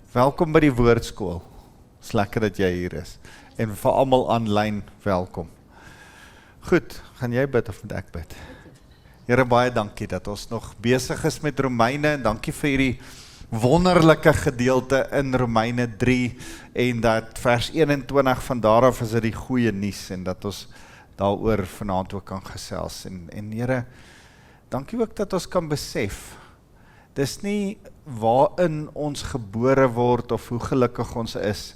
Welkom by die Woordskool. Is lekker dat jy hier is. En vir almal aanlyn, welkom. Goed, gaan jy bid of moet ek bid? Here, baie dankie dat ons nog besig is met Romeine. Dankie vir hierdie wonderlike gedeelte in Romeine 3 en dat vers 21 van daaraf is dit die goeie nuus en dat ons daaroor vanaand ook kan gesels. En Here, dankie ook dat ons kan besef, dis nie waarin ons gebore word of hoe gelukkig ons is,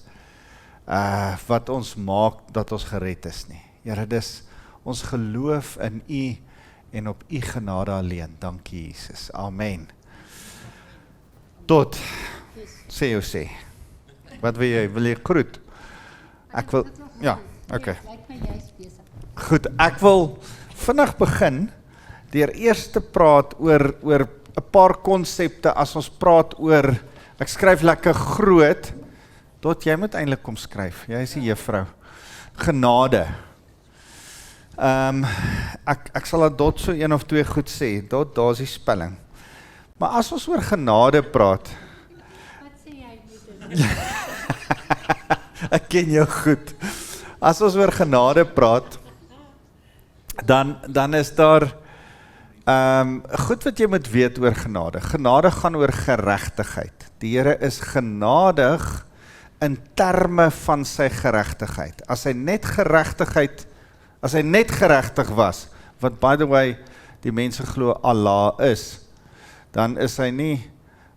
wat ons maak dat ons gered is nie. Here, dis ons geloof in U en op U genade alleen. Dankie Jesus. Amen. Tot, sê jou sê. Wat wil jy? Wil jy groet? Ek wil, ja, oké. Goed, ek wil vinnig begin deur eers te praat oor 'n paar konsepte as ons praat oor, ek skryf lekker groot, tot jy moet eintlik kom skryf, jy is die juffrou, genade. Ek sal dat dot so 1 of 2 goed sê, dot, daar is die spelling. Maar as ons oor genade praat, Wat sê jy moet? ek ken jou goed, as ons oor genade praat, dan is daar goed wat jy moet weet oor genade. Genade gaan oor geregtigheid. Die Here is genadig in terme van sy geregtigheid. As hy net geregtig was, wat by the way die mense glo Allah is, dan is hy nie,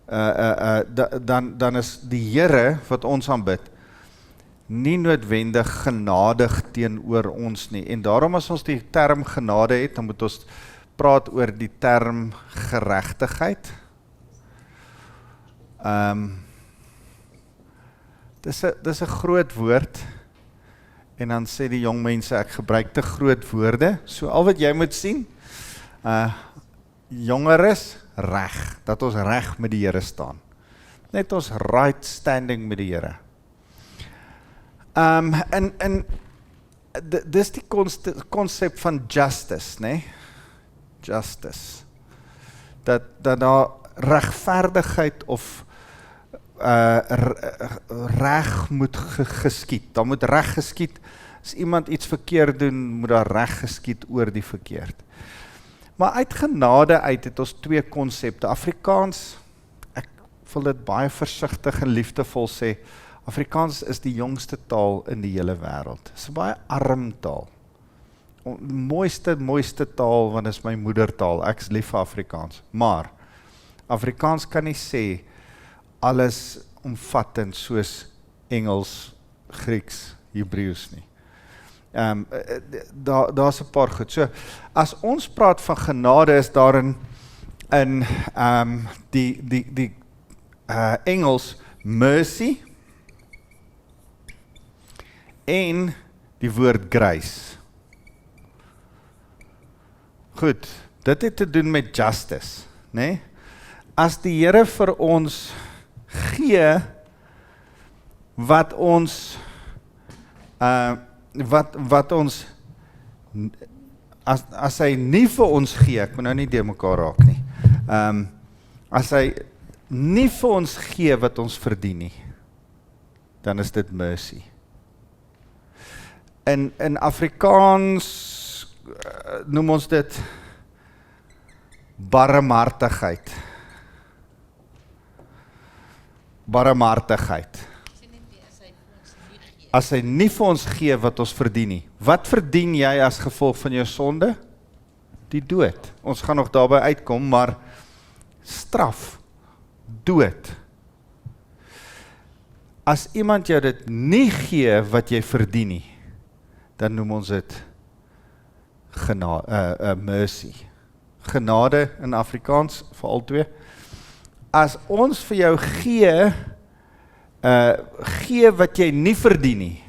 dan is die Here wat ons aanbid, nie noodwendig genadig teenoor ons nie. En daarom as ons die term genade het, dan moet ons praat oor die term geregtigheid. Dis 'n groot woord, en dan sê die jong mense, ek gebruik te groot woorde, so al wat jy moet sien, jongeres, reg, dat ons reg met die Here staan. Net ons right standing met die Here. En dis die konsep van justice, né? Justice. Dat daar regverdigheid of reg moet geskied. Daar moet reg geskied. As iemand iets verkeerd doen, moet daar reg geskied oor die verkeerd. Maar uit genade uit het ons 2 konsepte. Afrikaans, ek wil dit baie versigtig en liefdevol sê, Afrikaans is die jongste taal in die hele wêreld. Dit is 'n baie arm taal. Mooiste taal, want dit is my moedertaal. Ek is lief vir Afrikaans. Maar Afrikaans kan nie sê alles omvattend soos Engels, Grieks, Hebreëus nie. Daar's 'n paar goed. So, as ons praat van genade, is daarin die Engels mercy en die woord grace. Goed, dit het te doen met justice, né? As die Here vir ons gee wat ons as hy nie vir ons gee, ek moet nou nie deur mekaar raak nie. As hy nie vir ons gee wat ons verdien nie, dan is dit mercy. In Afrikaans noem ons dit barmhartigheid. Barmhartigheid. As hy nie vir ons gee wat ons verdien nie. Wat verdien jy as gevolg van jou sonde? Die dood. Ons gaan nog daarby uitkom, maar straf, dood. As iemand jou dit nie gee wat jy verdien nie, dan noem ons dit mercy. Genade in Afrikaans, vir al 2. As ons vir jou gee wat jy nie verdien nie,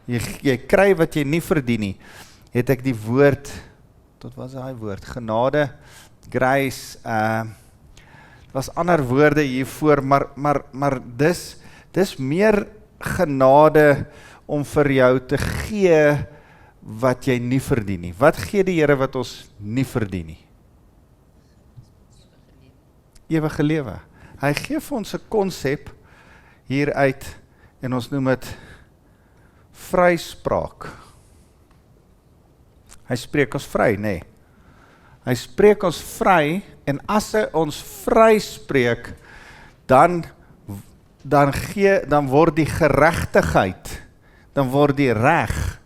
jy kry wat jy nie verdien nie, het ek die woord, tot wat is daai woord, genade, grace, was ander woorde hiervoor, maar dis meer genade om vir jou te gee wat jy nie verdien nie. Wat gee die Here wat ons nie verdien nie? Ewige lewe. Hy gee vir ons 'n konsep hier uit en ons noem dit vryspraak. Hy spreek ons vry, nee. Hy spreek ons vry en as hy ons vry spreek, dan word die geregtigheid, dan word die reg.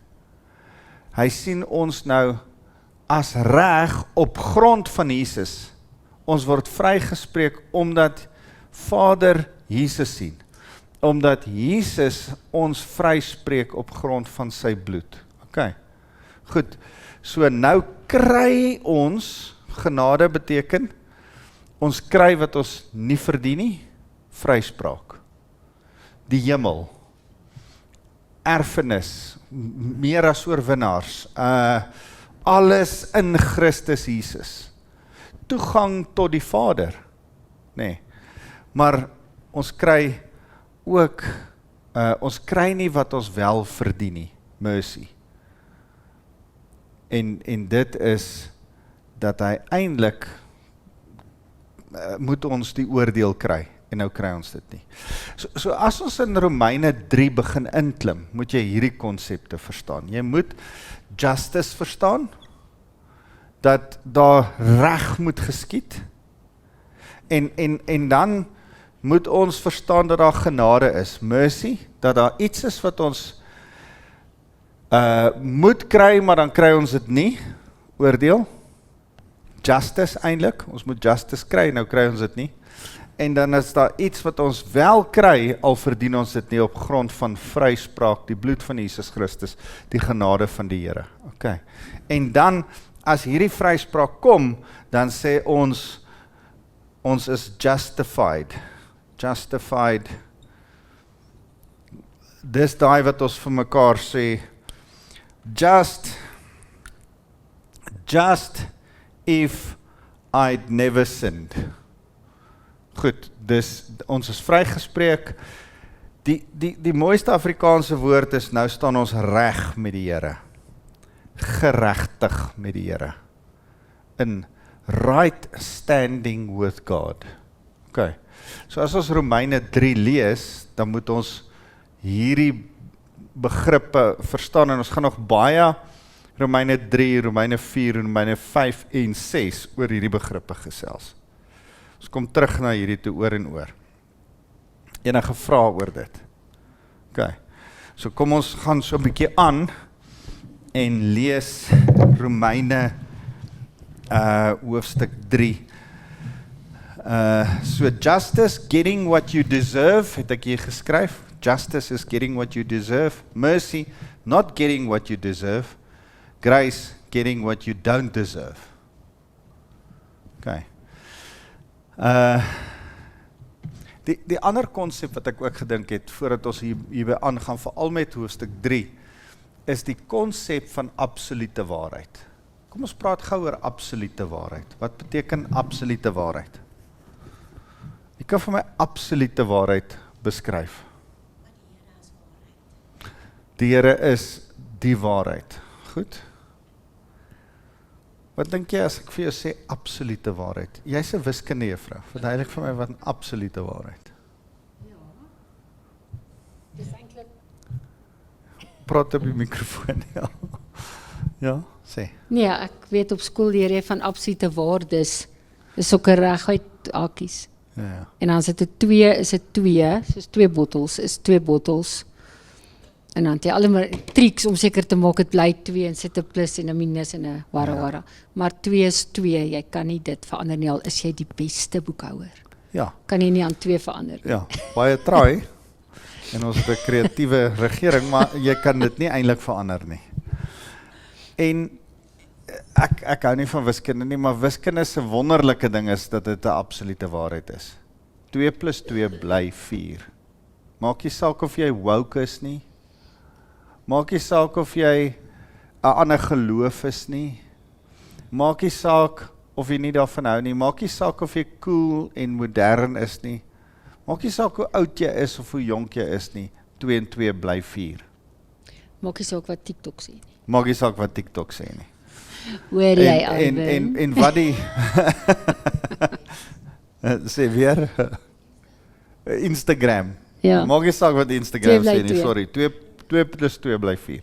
Hy sien ons nou as reg op grond van Jesus. Ons word vrygespreek omdat Vader Jesus sien. Omdat Jesus ons vryspreek op grond van sy bloed. OK. Goed. So nou kry ons, genade beteken, ons kry wat ons nie verdien nie, vryspraak. Die hemel, erfenis, meer as oorwinnaars, alles in Christus Jesus. Toegang tot die Vader, nee. Maar ons kry ook, ons kry nie wat ons wel verdien nie, mercy. En dit is, dat hy eintlik moet ons die oordeel kry, en nou kry ons dit nie. So as ons in Romeine 3 begin inklim, moet jy hierdie konsepte verstaan. Jy moet justice verstaan, dat daar reg moet geskied, en dan moet ons verstaan dat daar genade is, mercy, dat daar iets is wat ons moet kry, maar dan kry ons dit nie, oordeel, justice eintlik, ons moet justice kry, nou kry ons dit nie, en dan is daar iets wat ons wel kry, al verdien ons dit nie op grond van vryspraak, die bloed van Jesus Christus, die genade van die Here. Okay. En dan, as hierdie vryspraak kom, dan sê ons is justified. Justified. Dis daai wat ons vir mekaar sê, just if I'd never sinned. Goed, dus ons is vrygespreek. Die mooiste Afrikaanse woord is, nou staan ons reg met die Here. Geregtig met die Here. In right standing with God. Okay. So as ons Romeine 3 lees, dan moet ons hierdie begrippe verstaan, en ons gaan nog baie Romeine 3, Romeine 4, Romeine 5 en 6 oor hierdie begrippe gesels. Ons kom terug na hierdie toe oor en oor. Enige vrae oor dit? Okay. So kom ons gaan so 'n bietjie aan en lees Romeine hoofstuk 3. So justice, getting what you deserve, het ek hier geskryf. Justice is getting what you deserve. Mercy, not getting what you deserve. Grace, getting what you don't deserve. Okay. Die ander konsep wat ek ook gedink het, voordat ons hierby aangaan, veral met hoofstuk 3, is die konsep van absolute waarheid. Kom ons praat gou oor absolute waarheid. Wat beteken absolute waarheid? Ek kan vir my absolute waarheid beskryf. Die Here is die waarheid. Goed? Wat dink jy as ek vir jou sê absolute waarheid? Jy's 'n wiskunde juffrou. Verduidelik vir my wat 'n absolute waarheid. Ja. Dis eintlik Praat op die mikrofoon, ja. Ja, sê. nee, ek weet op skool leer jy van absolute waardes. Dis ook 'n reguit hakies. Ja. En dan is dit 'n 2, is dit 2, soos 2 bottels, is 2 bottels. En dan het jy allemaal triks om seker te maak, het bly 2 en sit 'n plus en 'n minus en 'n wara. Maar 2 is 2, jy kan nie dit verander nie, al is jy die beste boekhouer. Ja, Kan jy nie aan 2 verander nie. ja, baie traai. En ons het 'n kreatiewe regering, maar jy kan dit nie eintlik verander nie. En ek hou nie van wiskunde nie, maar wiskunde se wonderlike ding is dat dit 'n absolute waarheid is. 2 plus 2 bly 4. Maak nie saak of jy woke is nie. Maak nie saak of jy 'n ander geloof is nie. Maak nie saak of jy nie daarvan hou nie. Maak nie saak of jy cool en modern is nie. Maak nie saak hoe oud jy is of hoe jonk jy is nie. 2 en 2 bly 4. Maak nie saak wat TikTok sê nie. Maak nie saak wat TikTok sê nie. Hoor jy, Alvin? En wat die sê weer Instagram. Ja. Maak nie saak wat Instagram 2 bly sê nie, 2. sorry. 2 plus 2 bly 4.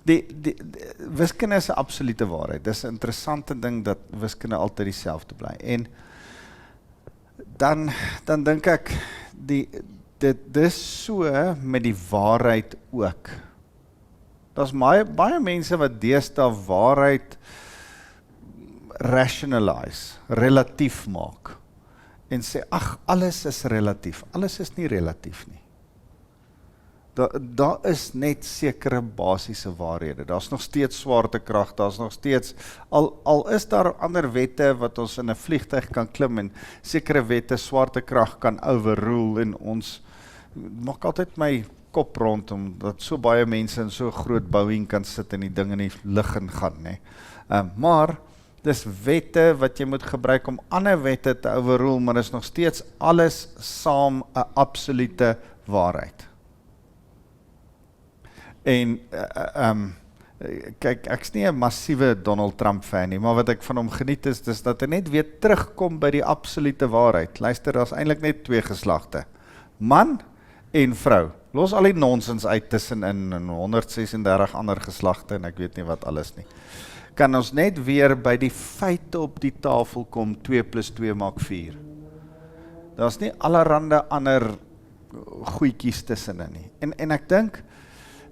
Die wiskunde is 'n absolute waarheid. Dis 'n interessante ding dat wiskunde altyd dieselfde bly. En dan dink ek dit is so met die waarheid ook. Daar's baie mense wat deesdae waarheid rationalize, relatief maak en sê ag, alles is relatief. Alles is nie relatief nie. Daar is net sekere basiese waarhede. Daar's nog steeds swaartekrag, daar's nog steeds al is daar ander wette wat ons in 'n vliegtuig kan klim en sekere wette swaartekrag kan overrule en ons maak altyd my kop rond omdat so baie mense in so groot Boeing kan sit en die ding in die lug ingaan, nê. Maar dis wette wat jy moet gebruik om ander wette te overrule, maar is nog steeds alles saam 'n absolute waarheid. En kyk, ek's nie 'n massiewe Donald Trump fan nie, maar wat ek van hom geniet is dat hy net weer terugkom by die absolute waarheid. Luister, daar's eintlik net 2 geslagte. Man en vrou. Los al die nonsens uit tussenin en 136 ander geslagte en ek weet nie wat alles nie. Kan ons net weer by die feite op die tafel kom, 2 plus 2 maak 4. Daar's nie allerhande ander goedjies tussenin nie. En ek dink,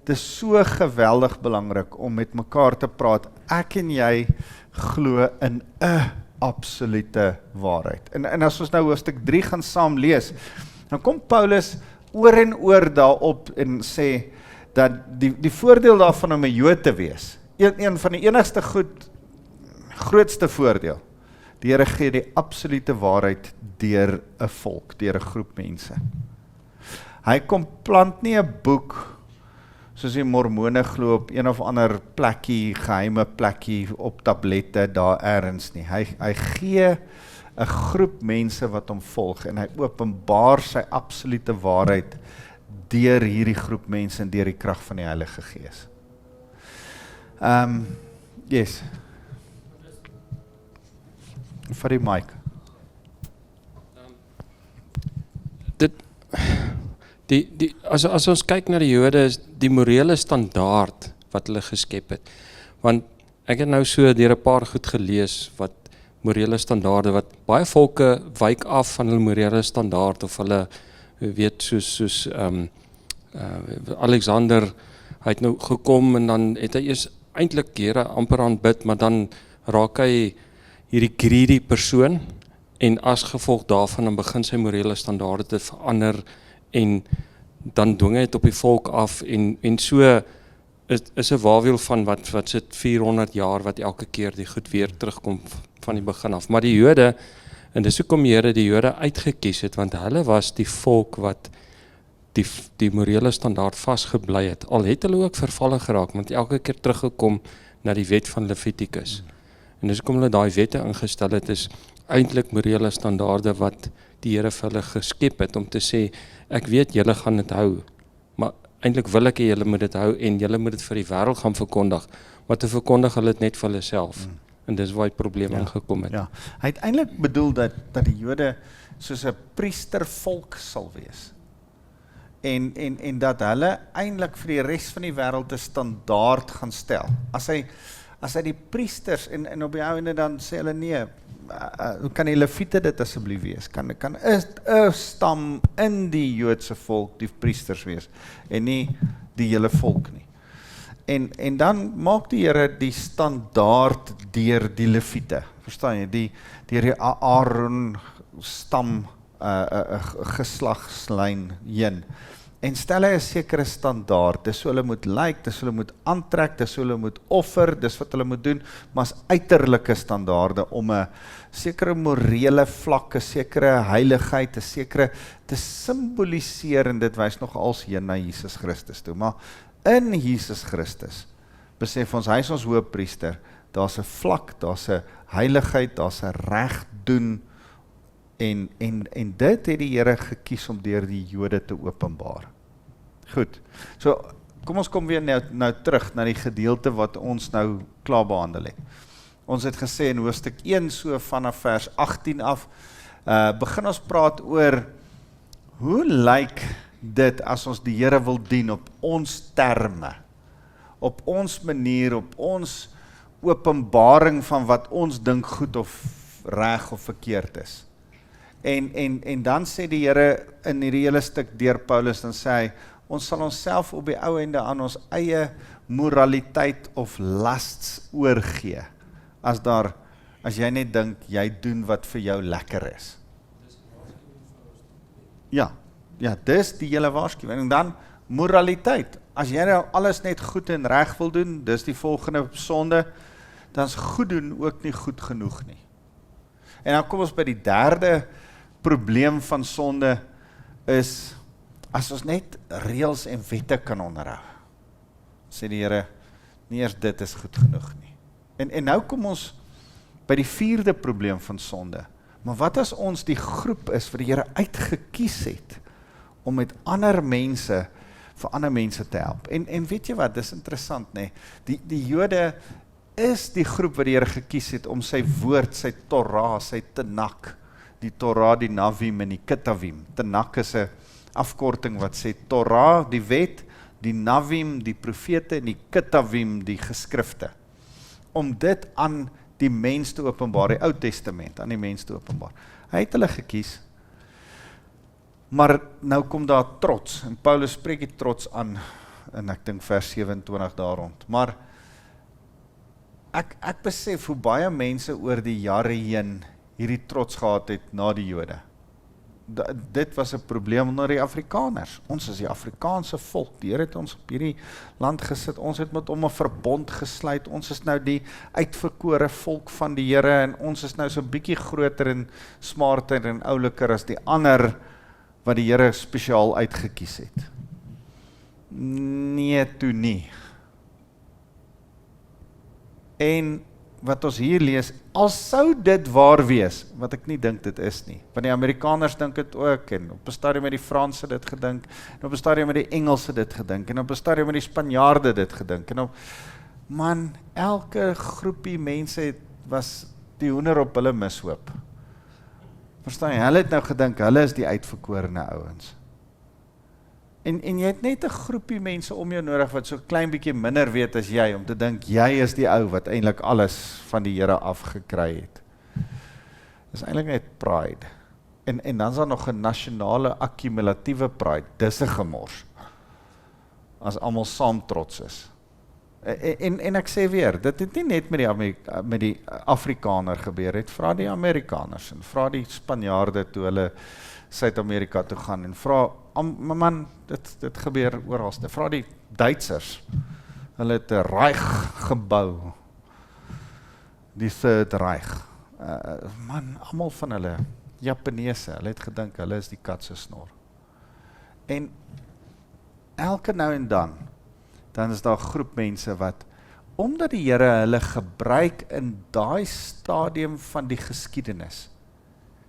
dit is so geweldig belangrik om met mekaar te praat. Ek en jy glo in 'n absolute waarheid. En as ons nou hoofstuk 3 gaan saam lees, dan kom Paulus oor en oor daarop en sê dat die voordeel daarvan om 'n Jood te wees, een van die enigste grootste voordeel, die Here gee die absolute waarheid deur 'n volk, deur 'n groep mense. Hy kom plant nie 'n boek soos die mormone glo op een of ander plekkie, geheime plekkie op tablette daar ergens nie. Hy gee 'n groep mense wat hom volg en hy openbaar sy absolute waarheid deur hierdie groep mense en deur die krag van die Heilige Gees. Yes. Vir die mic. As ons kyk na die Jode, is die morele standaard wat hulle geskep het. Want ek het nou so deur 'n paar goed gelees wat morele standaarde, wat baie volke wyk af van hulle morele standaard, of hulle weet soos Alexander, hy het nou gekom en dan het hy eers eintlik Here amper aanbid, maar dan raak hy hierdie greedy persoon en as gevolg daarvan dan begin sy morele standaarde te verander en dan dwing hy dit op die volk af en so is 'n wawiel van wat sit 400 jaar wat elke keer die goed weer terugkom van die begin af. Maar die Jode, en dis hoekom die Here die Jode uitgekies het, want hulle was die volk wat die morele standaard vasgebly het. Al het hulle ook vervalle geraak, want elke keer teruggekom na die wet van Levitikus. En dis hoekom hulle daai wette ingestel het, is eintlik morele standaarde wat die Here vir hulle geskep het, om te sê, ek weet julle gaan dit hou, maar eintlik wil ek julle moet dit hou, en julle moet dit vir die wêreld gaan verkondig, maar te verkondig hulle dit net vir hulle self, en dis waar die probleem ingekom het. Ja, hy het eintlik bedoel dat die Jode soos 'n priestervolk sal wees, en dat hulle eintlik vir die res van die wêreld 'n standaard gaan stel. As hy die priesters, en op die einde dan sê hulle nee, kan die Lewiete dit asseblief wees? Kan 'n stam in die Joodse volk die priesters wees, en nie die hele volk nie. En dan maak die Here die standaard deur die Lewiete, verstaan jy, deur die Aaron stam geslagslyn heen. En stel hy 'n sekere standaard, dis hoe hulle moet lyk, dis hoe hulle moet aantrek, dis hoe hulle moet offer, dis wat hulle moet doen, maar as uiterlike standaarde om 'n sekere morele vlak, 'n sekere heiligheid, 'n sekere te simboliseer, en dit wys nog alsheen na Jesus Christus toe. Maar in Jesus Christus besef ons, hy is ons hoëpriester, daar's 'n vlak, daar's 'n heiligheid, daar's 'n reg doen, en dit het die Here gekies om deur die Jode te openbaar. Goed, so kom ons kom weer nou terug na die gedeelte wat ons nou klaar behandel het. Ons het gesê in hoofstuk 1, so vanaf vers 18 af, begin ons praat oor Hoe lyk dit as ons die Here wil dien op ons terme, op ons manier, op ons openbaring van wat ons dink goed of reg of verkeerd is? En dan sê die Here in hierdie hele stuk deur Paulus, dan sê hy, ons sal onsself op die ou ende aan ons eie moraliteit of lasts oorgee, as jy net dink, jy doen wat vir jou lekker is. Ja, dis die hele waarskuwing. En dan moraliteit. As jy nou alles net goed en reg wil doen, dis die volgende sonde, dan is goed doen ook nie goed genoeg nie. En dan kom ons by die derde probleem van sonde is, as ons net reëls en wette kan onderhou, sê die Here, nie eers dit is goed genoeg nie. En nou kom ons by die vierde probleem van sonde. Maar wat as ons die groep is wat die Here uitgekies het, om met ander mense, vir ander mense te help? En weet jy wat, dis interessant, nee? Die Jode is die groep wat die Here gekies het om sy woord, sy Torah, sy Tanakh, die Torah, die Navim en die Ketavim. Tanakh is 'n afkorting wat sê Torah, die wet, die Navim, die profete en die Ketavim, die geskrifte. Om dit aan die mens te openbaar, die Ou Testament aan die mens te openbaar. Hy het hulle gekies, maar nou kom daar trots, en Paulus spreek die trots aan, en ek dink vers 27 daar rond, maar ek besef hoe baie mense oor die jare heen hierdie trots gehad het na die Jode. Dit was 'n probleem onder die Afrikaners. Ons is die Afrikaanse volk, die Here het ons op hierdie land gesit, ons het met hom 'n verbond gesluit, ons is nou die uitverkore volk van die Here, en ons is nou so bietjie groter en smarter en ouliker as die ander, wat die Here spesiaal uitgekies het. Nee, toe nie. En wat ons hier lees, al sou dit waar wees, wat ek nie dink dit is nie, want die Amerikaners dink dit ook, en op 'n stadium het die Franse dit gedink, en op 'n stadium het die Engelse dit gedink, en op 'n stadium het die Spanjaarde dit gedink, en man, elke groepie mense was die hoender op hulle mishoop. Verstaan jy, hulle het nou gedink, hulle is die uitverkorene ouens. En jy het net 'n groepie mense om jou nodig wat so klein bietjie minder weet as jy, om te dink, jy is die ou wat eintlik alles van die Here afgekry het. Dis eintlik net pride. En dan is daar nog 'n nasionale akkumulatiewe pride, dis 'n gemors, as almal saam trots is. En ek sê weer, dit het nie net met die Afrikaner gebeur het, vra die Amerikaners, en vra die Spanjaarde toe hulle Suid-Amerika toe gaan, en vra, man, dit gebeur oralste, vra die Duitsers, hulle het 'n Reich gebou, die Third Reich, man, almal van hulle, Japaneese, hulle het gedink, hulle is die kat se snor. En elke nou en dan is daar 'n groep mense wat, omdat die Here hulle gebruik in daai stadium van die geskiedenis,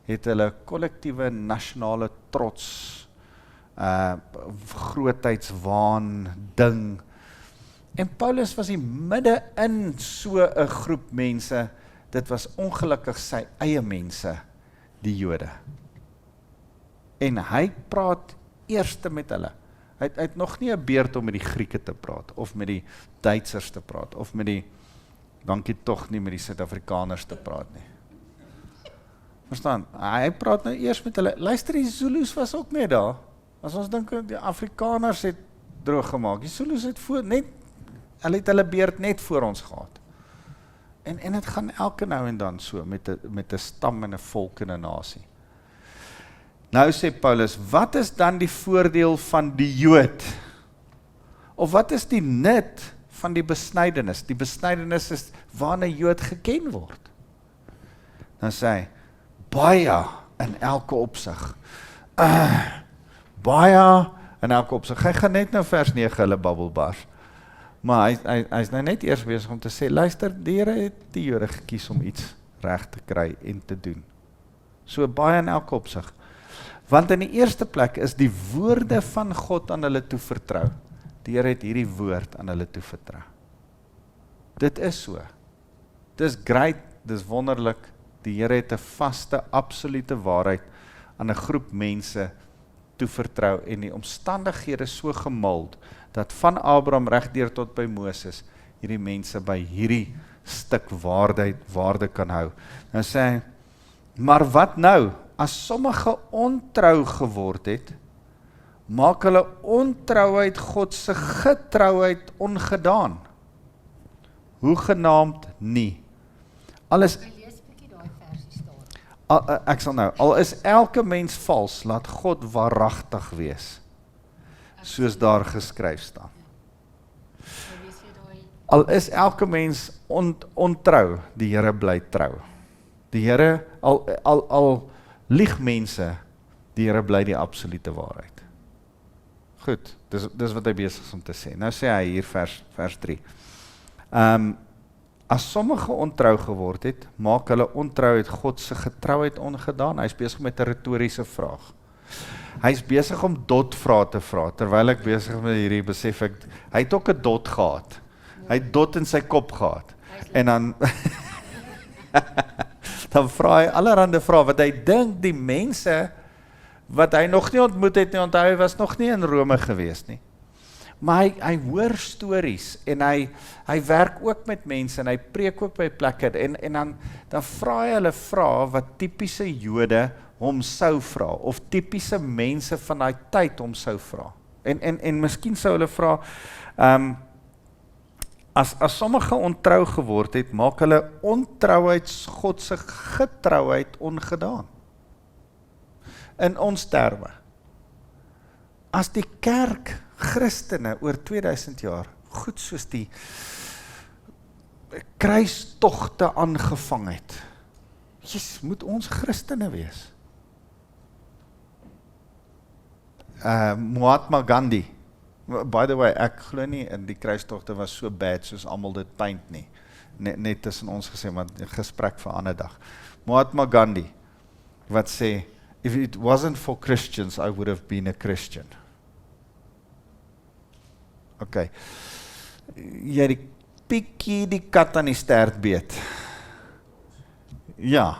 het hulle kollektiewe nasionale trots, grootheidswaan ding. En Paulus was in midde in so 'n groep mense, dit was ongelukkig sy eie mense, die Jode. En hy praat eerste met hulle. Hy het nog nie 'n beurt om met die Grieke te praat, of met die Duitsers te praat, of met die, dankie tog nie met die Suid-Afrikaners te praat nie. Verstaan, hy praat nou eers met hulle, luister, die Zulus was ook net daar, as ons dink, die Afrikaners het droog gemaak, die Zulus het hulle het hulle beurt net voor ons gehad. En het gaan elke nou en dan so, met 'n stam en 'n volk en 'n nasie. Nou sê Paulus, wat is dan die voordeel van die Jood? Of wat is die nut van die besnydenis? Die besnydenis is waarna Jood geken word. Dan sê hy, baie in elke opsig. Baie in elke opsig. Hy gaan net nou vers 9 hulle babbelbars. Maar hy is nou net eers besig om te sê, luister, die Here het die Jode gekies om iets reg te kry en te doen. So baie in elke opsig. Want in die eerste plek is die woorde van God aan hulle toe vertrou. Die Here het hierdie woord aan hulle toe vertrou. Dit is so. Dis great, dis wonderlik. Die Here het 'n vaste, absolute waarheid aan 'n groep mense toevertrou en die omstandighede so gemuld, dat van Abraham regdeur tot by Moses, hierdie mense by hierdie stuk waarde kan hou. Nou sê hy, maar wat nou, as sommige ontrou geword het, maak hulle ontrouheid God se getrouheid ongedaan. Hoegenaamd nie. Alles ek sal nou, al is elke mens vals, laat God waaragtig wees, soos daar geskryf staan. Al is elke mens ontrou, die Here bly trou. Die Here, al lieg mense, die Here bly die absolute waarheid. Goed, dis wat hy besig is om te sê. Nou sê hy hier vers 3. As sommige ontrou geword het, maak hulle ontrouheid God se getrouheid ongedaan. Hy is besig met 'n retoriese vraag. Hy is besig om dotvrae te vra, terwyl ek besig met hierdie besef ek, hy het ook 'n dot gehad. Hy het dot in sy kop gehad. En dan dan vra hy allerhande vrae, wat hy dink die mense, wat hy nog nie ontmoet het nie, want hy was nog nie in Rome gewees nie. Maar hy hoor stories, en hy werk ook met mense, en hy preek ook by plekke, en dan vra hy hulle vrae, wat typiese Jode hom sou vra, of typiese mense van daai tyd hom sou vra. En miskien sou hulle vra, as sommige ontrou geword het, maak hulle ontrouheid God se getrouheid ongedaan. In ons terme. As die kerk, Christene oor 2000 jaar, goed soos die kruistogte aangevang het, moet ons Christene wees. Mahatma Gandhi, by the way, ek glo nie in die kruistogte was so bad soos almal dit paint nie. Net tussen ons gesê, maar 'n gesprek vir 'n ander dag. Mahatma Gandhi, wat sê, if it wasn't for Christians, I would have been a Christian. Okay. Jy die pikkie die kat aan die stert beet. Ja,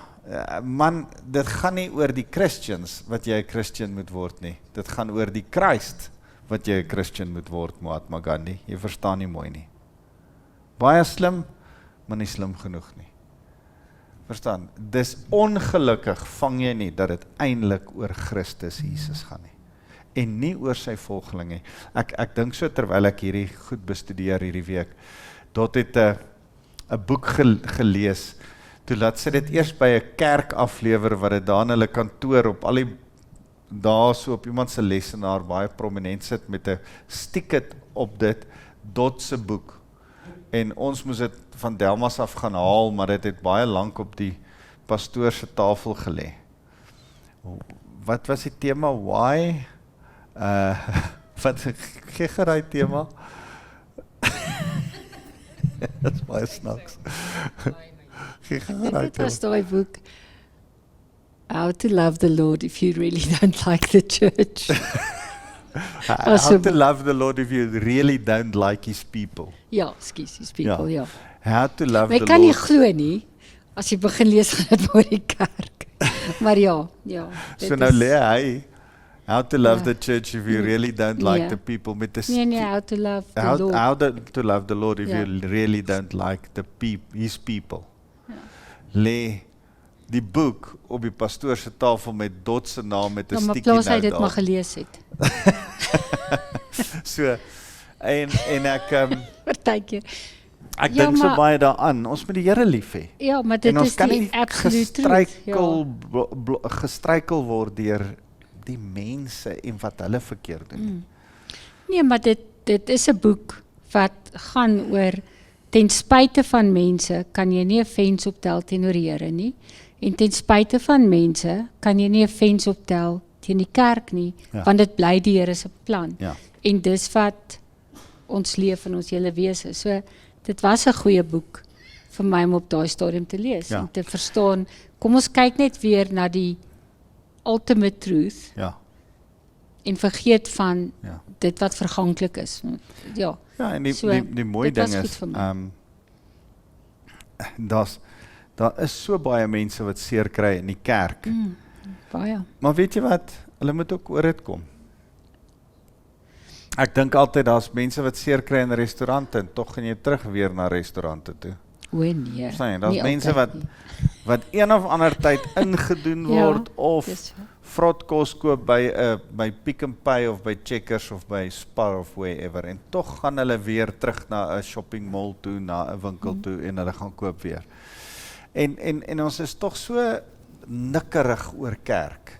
man, dit gaan nie oor die Christians, wat jy 'n Christian moet word nie. Dit gaan oor die Christ, wat jy 'n Christian moet word, Mahatma Gandhi. Jy verstaan nie mooi nie. Baie slim, maar nie slim genoeg nie. Verstaan, dis ongelukkig vang jy nie, dat dit eintlik oor Christus Jesus gaan nie. En nie oor sy volgeling nie. Ek dink so, terwyl ek hierdie goed bestudeer hierdie week, dat het 'n boek gelees, toe laat sy dit eers by 'n kerk aflewer, wat dit daar in hulle kantoor op al die daar so op iemand se lesenaar baie prominent sit met 'n sticket op dit, Dot se boek. En ons moes dit van Delmas af gaan haal, maar dit het baie lank op die pastoor se tafel gelê. Wat was die tema? Why? Wat gee daai tema? Dit is baie snaaks. Dit was daai boek. How to love the Lord if you really don't like the church. How to love the Lord if you really don't like his people. Ja, skus, his people, ja. How to love Maar the ek kan nie Lord. glo nie, as jy begin lees gaan dit oor die kerk. Maar ja. dit So nou is- lê hy, how to love Ja. the church if you really don't like Ja. the people, met the Nee, how to love the how Lord. to love the Lord if Ja. you really don't like his people. Lê die boek op die pastoor se tafel met Dot se naam met 'n Ja, maar stikkie plaas hy nou dit daar. maar gelees het. So, en ek Partykeer. ek Ja, dink so maar- baie daaraan, ons moet die Here lief hê. Ja, maar dit En ons is kan die nie absolute truth. Ja. gestruikel word deur die mense en wat hulle verkeerd doen. Mm. Nee, maar dit is 'n boek wat gaan oor, ten spyte van mense kan jy nie 'n fens optel teenoor die Here nie, en ten spyte van mense kan jy nie 'n fens optel teen die kerk nie, Ja. want dit bly die Here se plan. Ja. En dis wat ons leef in ons hele wese. So dit was 'n goeie boek vir my om op daai stadium te lees Ja. en te verstaan. Kom ons kyk net weer na die ultimate truth Ja. en vergeet van Ja. dit wat verganklik is. Ja. Ja, en die, So, die mooi dit was ding goed is, vir my. daar is so baie mense wat seer kry in die kerk. Baie. Maar weet jy wat? Hulle moet ook oor dit kom. Ek dink altyd daar's mense wat seer kry in restaurante en tog gaan jy terug weer na restaurante toe. O nee. Verstaan jy? Daar's nie mense altyd wat nie. wat een of ander tyd ingedoen Ja, word of dis waar. vrotkos koop by Pick n Pay of by Checkers of by Spar of wherever en tog gaan hulle weer terug na 'n shopping mall toe, na 'n winkel toe en hulle gaan koop weer. En ons is tog so nikkerig oor kerk.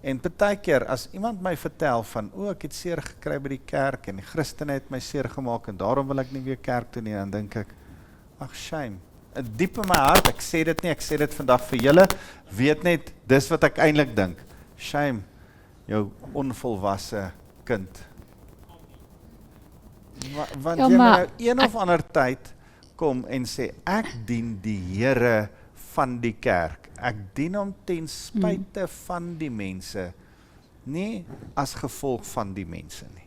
En partykeer as iemand my vertel van, ek het seer gekry by die kerk en die Christene het my seer gemaak en daarom wil ek nie weer kerk toe nie, dan dink ek, ag shame. Diep in my hart, ek sê dit nie, ek sê dit vandag vir julle, weet net, dis wat ek eintlik dink. Shame, jou onvolwasse kind. Want Ja, jy maar moet nou een of ander tyd kom en sê, ek dien die Here van die kerk. Ek dien hom ten spyte van die mense, nie as gevolg van die mense nie.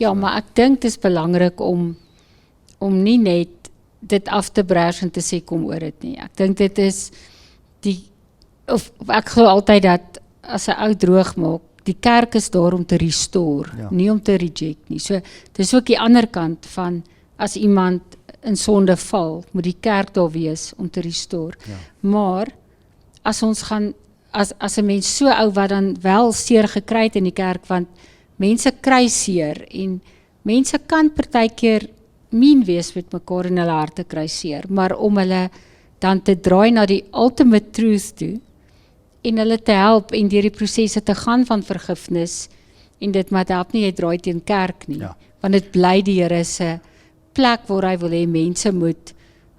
Ja, maar ek dink dit is belangrik om nie net dit af te bres en te sê kom oor dit nie. Ek dink dit is of ek glo altyd dat as 'n ou droog maak, die kerk is daar om te restore, Ja. nie om te reject nie. So dis ook die ander kant van as iemand in sonde val, moet die kerk daar wees om te restore. Ja. Maar as ons gaan as 'n mens so ou wat dan wel seer gekry het in die kerk, want mense kry seer en mense kan partykeer mean wees met mekaar en hulle harte kry seer, maar om hulle dan te draai na die ultimate truth toe en hulle te help en deur die prosesse te gaan van vergifnis en dit maar help nie jy draai teen kerk nie, Ja. want dit bly die Here se plek waar hy wil hê mense moet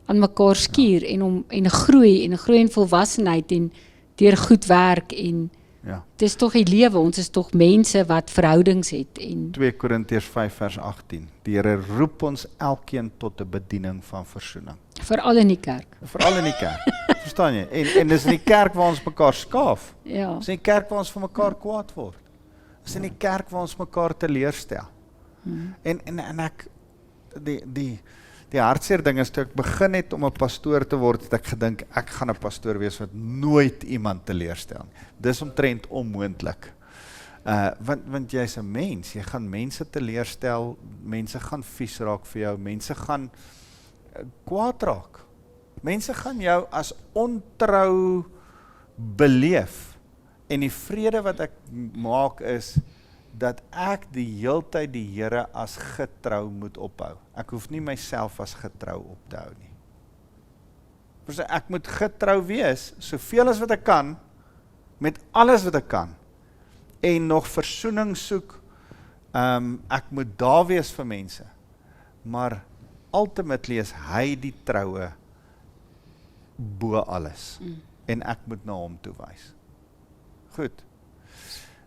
aan mekaar skuur en groei en groei in volwassenheid en deur goed werk en Ja. dis tog die lewe, ons is tog mense wat verhoudings het en 2 Korintiërs 5 vers 18. Die Here roep ons elkeen tot 'n bediening van versoening. veral in die kerk. Veral in die kerk. Verstaan jy? En dis in die kerk waar ons mekaar skaaf. Ja. Dis in die kerk waar ons vir mekaar kwaad word. Dis in die kerk waar ons mekaar teleurstel. En ek die hartseer ding is toe ek begin het om 'n pastoor te word, het ek gedink ek gaan 'n pastoor wees wat nooit iemand teleurstel nie. Dis omtrent onmoontlik. Want jy's 'n mens, jy gaan mense teleurstel, mense gaan vies raak vir jou, mense gaan kwaad raak. Mense gaan jou as ontrou beleef. En die vrede wat ek maak is dat ek die heeltyd die Here as getrou moet ophou. Ek hoef nie myself as getrou op te hou nie. Ek moet getrou wees, soveel as wat ek kan, met alles wat ek kan, en nog versoening soek. Ek moet daar wees vir mense, maar ultimately is hy die troue bo alles, en ek moet na hom toe wys. Goed.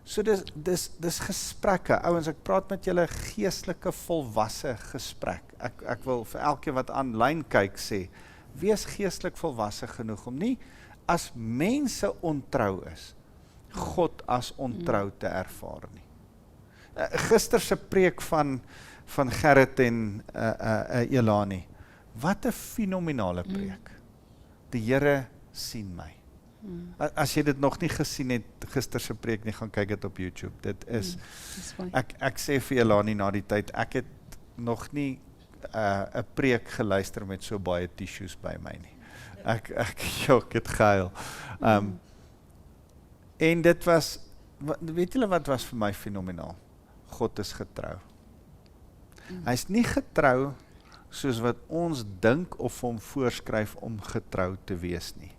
So dis gesprekke, ouens, ek praat met julle geestelike volwasse gesprek. Ek wil vir elkeen wat aanlyn kyk sê, wees geestelik volwasse genoeg om nie as mense ontrou is, God as ontrou te ervaar nie. Gister se preek van Gerrit en Elani, wat 'n fenominale preek. Die Here sien my. As jy dit nog nie gesien het, gister se preek nie, gaan kyk dit op YouTube. Dit is, ek sê vir Elani na die tyd, ek het nog nie 'n preek geluister met so baie tissues by my nie. Ek het gehuil. En dit was, weet julle wat was vir my fenomenaal? God is getrou. Hy is nie getrou soos wat ons dink of hom voorskryf om getrou te wees nie.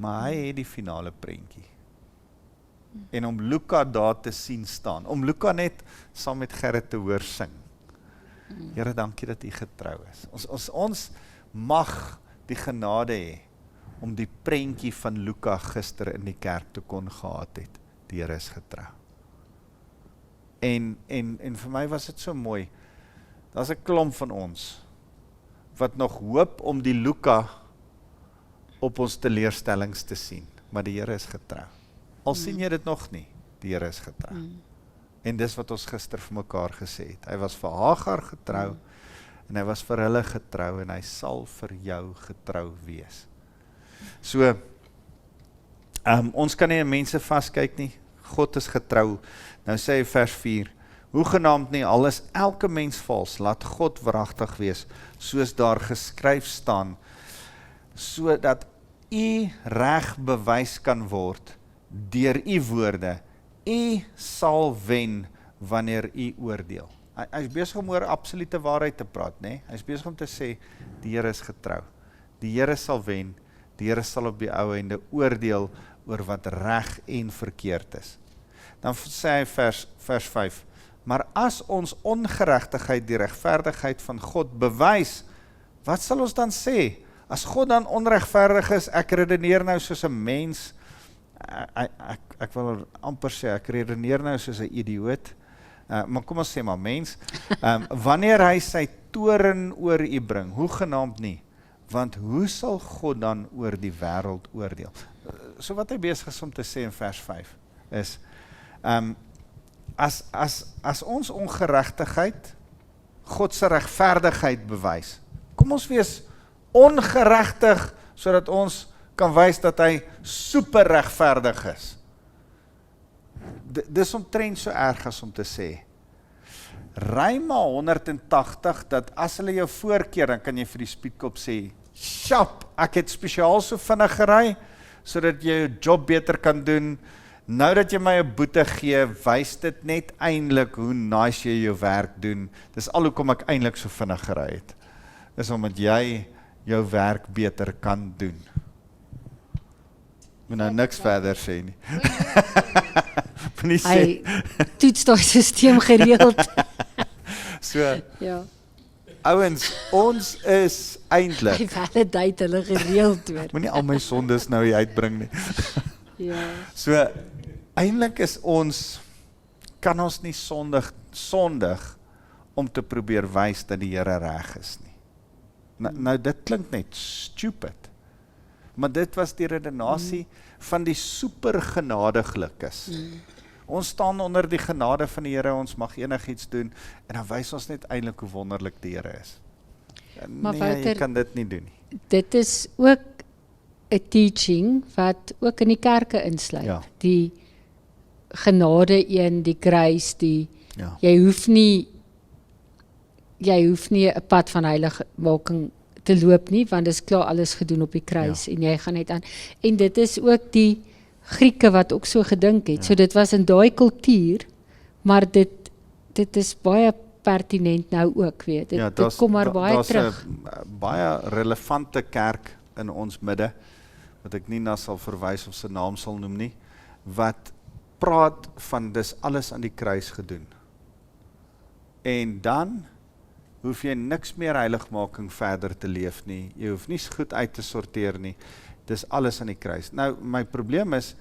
Maar hy het die finale prentjie. En om Luka daar te sien staan, om Luka net saam met Gerrit te hoor sing. Here, dankie dat u getrou is. Ons mag die genade hê om die prentjie van Luka gister in die kerk te kon gehad het. Die Here is getrou. En vir my was dit so mooi. Daar's 'n klomp van ons wat nog hoop om die Luka op ons teleurstellings te sien, maar die Here is getrou. Al sien jy dit nog nie, die Here is getrou. En dis wat ons gister vir mekaar gesê het. Hy was vir Hagar getrou, en hy was vir hulle getrou, en hy sal vir jou getrou wees. So, ons kan nie in mense vaskyk nie, God is getrou. Nou sê hy vers 4, Hoegenaamd nie, al is elke mens vals, laat God waaragtig wees, soos daar geskryf staan, sodat u reg bewys kan word, deur u woorde, u sal wen, wanneer u oordeel. Hy is besig om oor absolute waarheid te praat, nee? Hy is besig om te sê, die Here is getrou, die Here sal wen, die Here sal op die ou einde oordeel, oor wat reg en verkeerd is. Dan sê hy vers 5, maar as ons ongeregtigheid die regverdigheid van God bewys, wat sal ons dan sê? As God dan onregverdig is, ek redeneer nou soos 'n mens, ek wil amper sê, ek redeneer nou soos 'n idioot, maar kom ons sê maar mens, wanneer hy sy toorn oor u bring, hoegenaamd nie, want hoe sal God dan oor die wêreld oordeel? So wat hy besig is om te sê in vers 5, is, as ons ongeregtigheid, God se regverdigheid bewys, kom ons wees ongeregtig, sodat ons kan wys dat hy super regverdig is. Dis omtrent so erg as om te sê, ry maar 180, dat as hulle jou voorkeer, dan kan jy vir die speedkop sê, sjap, ek het spesiaal so vinnig gery, sodat jy jou job beter kan doen, nou dat jy my 'n boete gee, wys dit net eintlik hoe nice jy jou werk doen, dis al hoekom ek eintlik so vinnig gery het, is omdat jy jou werk beter kan doen. Moet nou niks verder sê nie. Moet nie sê. Hy toets daai stelsel gereeld. So, Ja, ouens, ons is eintlik, hy validate hulle gereeld hoor. moenie al my sondes nou hier uitbring nie. Ja. So, eintlik is ons, kan ons nie sondig om te probeer wys dat die Here reg is nie. Nou dit klink net stupid, maar dit was die redenasie van die supergenadiglikes. Ons staan onder die genade van die Here, ons mag enigiets doen, en dan wys ons net eintlik hoe wonderlik die Here is. Maar Nee, jy Wouter, kan dit nie doen nie. dit is ook 'n teaching wat ook in die kerke insluit. Ja. Die genade een, die grace, die Ja. jy hoef nie 'n pad van heiligmaking te loop nie, want dit is klaar alles gedoen op die kruis en jy gaan net aan. En dit is ook die Grieke wat ook so gedink het. So dit was in daai kultuur, maar dit is baie pertinent nou ook, weet. Dit kom maar baie terug. 'n baie relevante kerk in ons midde, wat ek nie na sal verwys of sy naam sal noem nie, wat praat van dis alles aan die kruis gedoen. En dan hoef jy niks meer heiligmaking verder te leef nie, jy hoef nie goed uit te sorteer nie, dis alles aan die kruis. Nou, my probleem is,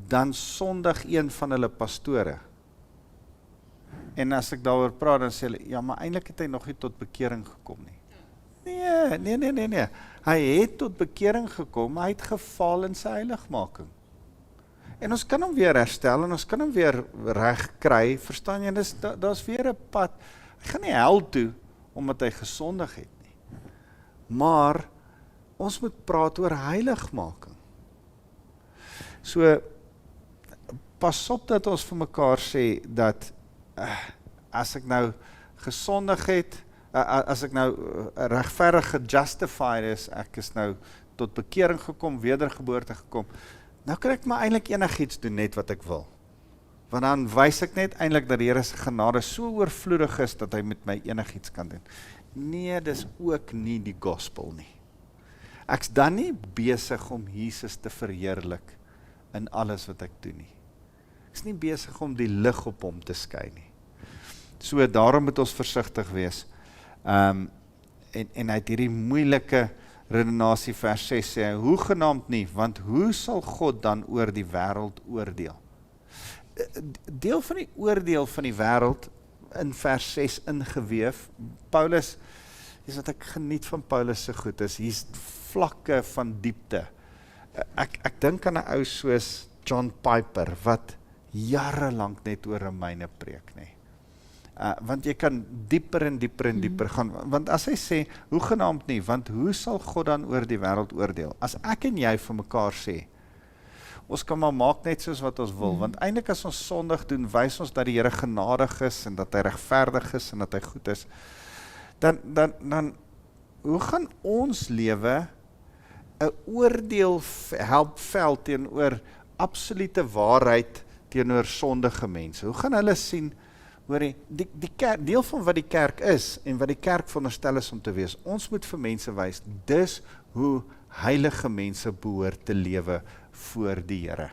dan sondig een van hulle pastore. En as ek daaroor praat, dan sê hulle, ja, maar eintlik het hy nog nie tot bekering gekom nie. Nee. Hy het tot bekering gekom, hy het gefaal in sy heiligmaking. En ons kan hom weer herstel, en ons kan hom weer reg kry, verstaan jy, daar's weer 'n pad. Hy gaan nie hel toe, omdat hy gesondig het nie. Maar, ons moet praat oor heiligmaking. So, pas op dat ons vir mekaar sê, dat, as ek nou gesondig het, as ek nou regverdig gejustified is, ek is nou tot bekering gekom, wedergeboorte gekom, nou kan ek maar eintlik enigiets doen net wat ek wil. Want dan wys ek net eintlik dat die Here se genade so oorvloedig is, dat hy met my enigiets kan doen. Nee, dis ook nie die gospel nie. Ek's dan nie besig om Jesus te verheerlik in alles wat ek doen nie. Ek's nie besig om die lig op hom te skyn nie. So, daarom moet ons versigtig wees. En hy het hierdie moeilike redenasie vers 6 sê, hoegenaamd nie, want hoe sal God dan oor die wêreld oordeel? Deel van die oordeel van die wêreld in vers 6 ingeweef, Paulus, is wat ek geniet van Paulus se goed is, hier's vlakke van diepte. Ek dink aan 'n ou soos John Piper, wat jarelang net oor Romeine preek, nee. Want jy kan dieper en dieper en dieper gaan, want as hy sê, hoegenaamd nie, want hoe sal God dan oor die wêreld oordeel? As ek en jy vir mekaar sê, ons kan maar maak net soos wat ons wil, want eintlik as ons sondig doen, wys ons dat die Here genadig is, en dat hy regverdig is, en dat hy goed is, dan hoe gaan ons lewe 'n oordeel help vel teenoor absolute waarheid teenoor sondige mense? Hoe gaan hulle sien, hoor jy, die kerk, deel van wat die kerk is, en wat die kerk veronderstel is om te wees, ons moet vir mense wys, dis hoe heilige mense behoort te lewe voor die Here.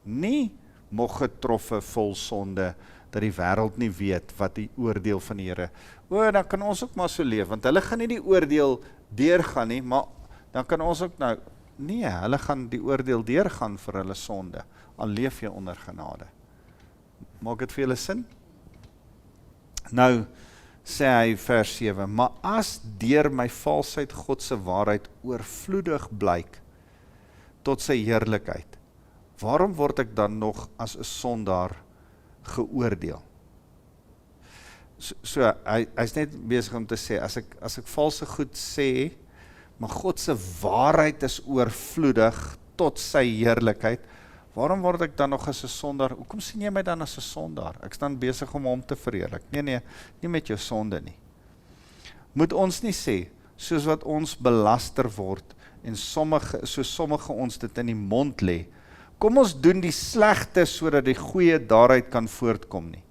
Nie mog getroffe vol sonde, dat die wêreld nie weet wat die oordeel van die Here, dan kan ons ook maar so leef, want hulle gaan nie die oordeel deurgaan nie, maar dan kan ons ook nou, nee, hulle gaan die oordeel deurgaan vir hulle sonde, al leef jy onder genade. Maak dit vir julle sin? Nou, sê hy vers 7, maar as deur my valsheid God se waarheid oorvloedig blyk, tot sy heerlikheid, waarom word ek dan nog as 'n sondaar geoordeel? So hy's net besig om te sê, as ek valse goed sê, maar God se waarheid is oorvloedig tot sy heerlikheid, waarom word ek dan nog as 'n sondaar? Hoekom sien jy my dan as 'n sondaar? Ek staan besig om hom te verheerlik. Nee, nie met jou sonde nie. Moet ons nie sê, soos wat ons belaster word, en sommige ons dit in die mond lê, kom ons doen die slegte, sodat die goeie daaruit kan voortkom nie.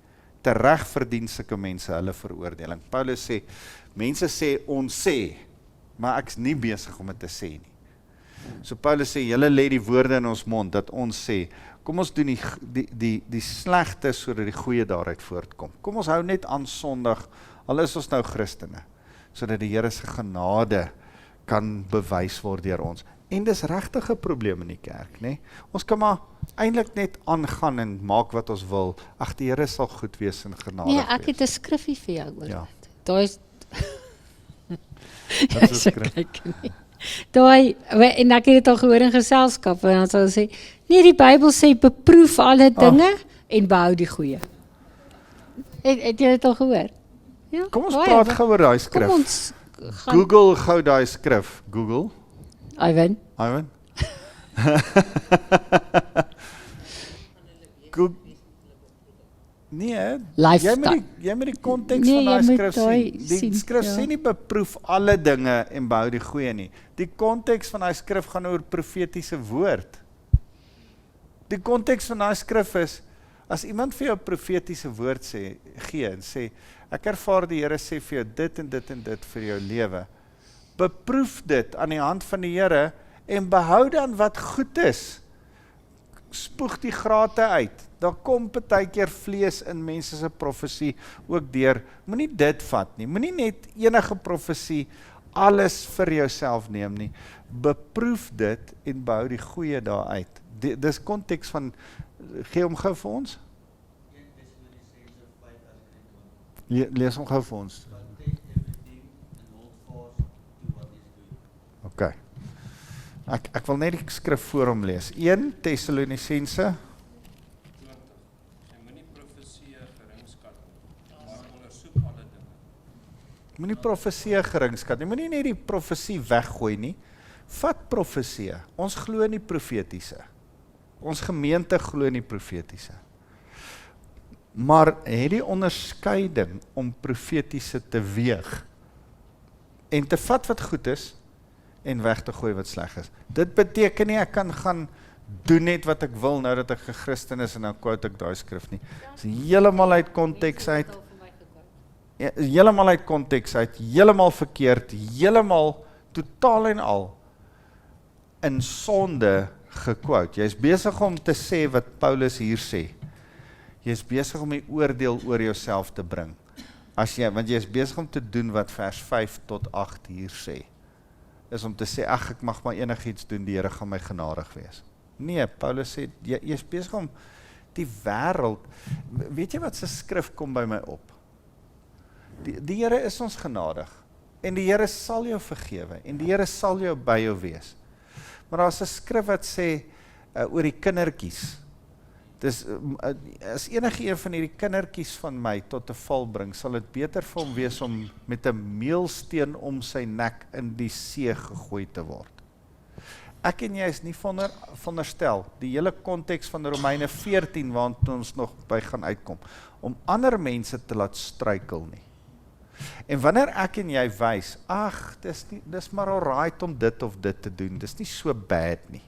Tereg verdien sulke mense hulle veroordeling. Paulus sê, mense sê ons sê, maar ek's nie besig om dit te sê nie. So Paulus sê, julle lê die woorde in ons mond, dat ons sê, kom ons doen die slegte, sodat die goeie daaruit voortkom. Kom ons hou net aan sondig, al is ons nou Christene, sodat die Here se genade kan bewys word deur ons. En dis regtig 'n probleem in die kerk, né? Ons kan maar eintlik net aangaan en maak wat ons wil. Ag, die Here sal goed wees en genadig Nee, wees. ek het 'n skriffie vir jou oor Ja. dit. Daai is Wat is 'n skrif? kyk nie. Daai, en ek het dit al gehoor in geselskappe, en dan sal hulle sê, nee, die Bybel sê, beproef alle dinge, en behou die goeie. Het jy dit al gehoor? Ja, Kom ons baie, praat wa- gou oor daai Kom skrif. ons gaan, Google gou daai skrif. Google, Ivan, Ivan. Google. Nee, Lifestyle. jy moet die konteks Nee, van daai jy moet skrif daai sien. Die sien, skrif ja. sê nie beproef alle dinge en behou die goeie nie. Die konteks van daai skrif gaan oor profetiese woord. Die konteks van daai skrif is, as iemand vir jou profetiese woord gee en sê, ek ervaar die Here sê vir jou dit en dit en dit vir jou lewe. Beproef dit aan die hand van die Here en behou dan wat goed is. Spoeg die grate uit. Daar kom partykeer vlees in mense se profesie ook deur. Moenie dit vat nie. Moenie net enige profesie alles vir jouself neem nie. Beproef dit en behou die goeie daaruit. Dis konteks van, gee hom gou vir ons. Lees hom gou vir ons. OK. Ek wil net die skrif voor hom lees. 1 Tessalonisense Moenie profesie geringskat nie. Moenie net die profesie weggooi nie. Vat profesie. Ons glo in die profetiese. Ons gemeente glo in die profetiese. Maar het die onderskeiding om profetiese te weeg en te vat wat goed is en weg te gooi wat sleg is. Dit beteken nie ek kan gaan doen net wat ek wil nou dat ek 'n Christen is en dan quote ek daai skrif nie. Dit is heeltemal uit konteks uit. Heeltemal uit konteks uit, heeltemal verkeerd, heeltemal totaal en al in sonde gequote. Jy is besig om te sê wat Paulus hier sê. Jy is besig om die oordeel oor jouself te bring. Want jy is besig om te doen wat vers 5 tot 8 hier sê. Is om te sê, ag, ek mag maar enigiets doen, die Here gaan my genadig wees. Nee, Paulus sê, jy is besig om die wêreld, weet jy wat se skrif kom by my op? Die Here is ons genadig, en die Here sal jou vergewe, en die Here sal jou by jou wees. Maar daar is 'n skrif wat sê, oor die kindertjies, dis, as enige een van hierdie kindertjies van my tot 'n val bring, sal dit beter vir hom wees om met 'n meelsteen om sy nek in die see gegooi te word. ek en jy is nie veronderstel, die hele konteks van Romeine 14, waar ons nog by gaan uitkom, om ander mense te laat struikel nie. En wanneer ek en jy wys, ag, dis maar alright om dit of dit te doen, dis nie so bad nie,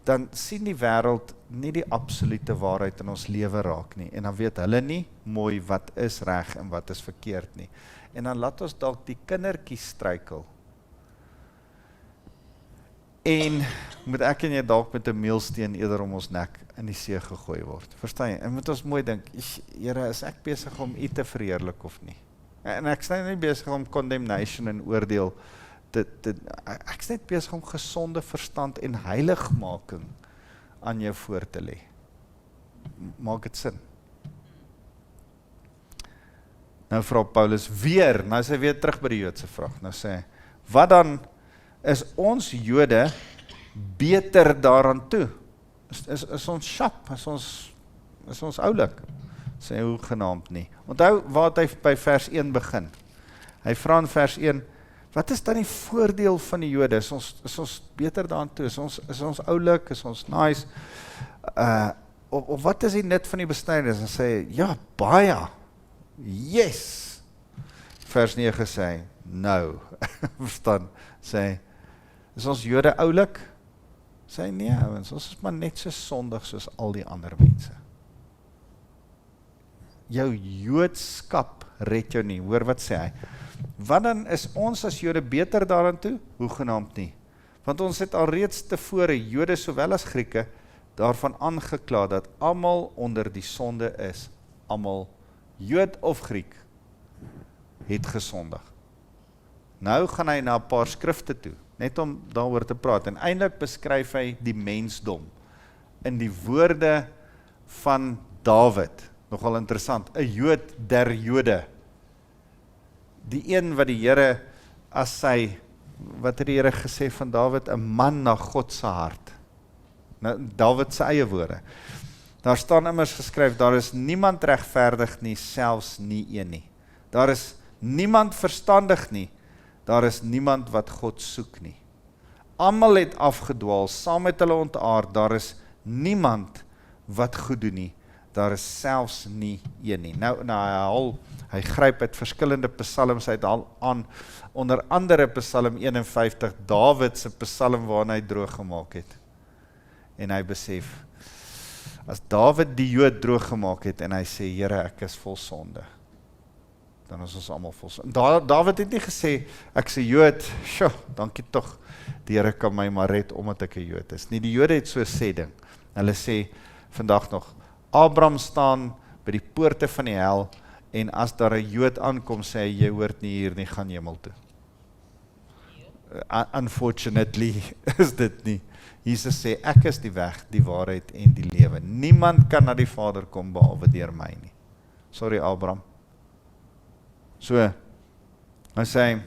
dan sien die wêreld nie die absolute waarheid in ons lewe raak nie, en dan weet hulle nie mooi wat is reg en wat is verkeerd nie. En dan laat ons dalk die kindertjies struikel. En moet ek en jy dalk met 'n meelsteen eerder om ons nek in die see gegooi word. Verstaan jy? En moet ons mooi dink, Here, is ek besig om U te verheerlik of nie? En ek is nie besig om condemnation en oordeel ek is net besig om gesonde verstand en heiligmaking aan jou voor te lê. Maak dit sin? Nou vra Paulus weer, nou is hy weer terug by die Joodse vraag. Nou sê hy, wat dan is ons Jode beter daaraan toe? Is ons sharp? Is ons oulik? Sê hy hoegenaamd nie. Onthou waar hy by vers 1 begin. Hy vra in vers 1, wat is dan die voordeel van die Jode? Is ons beter daaraan toe? Is ons oulik? Is ons nice? Of wat is die nut van die besnydenis? En sê hy, ja, baie. Yes! Vers 9 sê hy, no. Verstaan? Sê hy, is ons Jode oulik? Sê hy, nee, ons is maar net so sondig soos al die ander mense. Jou Joodskap red jou nie. Hoor wat sê hy? Wat dan is ons as Jode beter daaraan toe? Hoegenaamd nie. Want ons het alreeds tevore, Jode sowel as Grieke, daarvan aangekla dat almal onder die sonde is. Almal, Jood of Griek, het gesondig. Nou gaan hy na 'n paar skrifte toe, net om daaroor te praat. En eintlik beskryf hy die mensdom in die woorde van Dawid. Nogal interessant, 'n Jood der Jode. Die een wat die Here as sy, wat het die Here gesê van Dawid, 'n man na God se hart. Nou, Dawid se eie woorde. Daar staan immers geskryf, daar is niemand regverdig nie, selfs nie een nie. Daar is niemand verstandig nie, daar is niemand wat God soek nie. Almal het afgedwaal, saam met hulle ontaard, daar is niemand wat goed doen nie, daar is selfs nie een nie. Nou hy gryp uit verskillende psalms uit aan, onder andere Psalm 51, Dawid se psalm waarna hy droog gemaak het. En hy besef, as Dawid die Jood droog gemaak het, en hy sê, Here, ek is vol sonde, dan is ons almal vol sonde. Dawid het nie gesê, ek sê Jood, dankie tog, die Here kan my maar red, omdat ek 'n Jood is. Nie, die Jode het so sê ding. Hulle sê, vandag nog, Abraham staan by die poorte van die hel, en as daar 'n Jood aankom, sê hy, jy hoort nie hier nie, gaan hemel toe. Unfortunately is dit nie. Jesus sê, ek is die weg, die waarheid en die lewe. Niemand kan na die Vader kom, behalwe deur my nie. Sorry, Abraham. So, hy sê,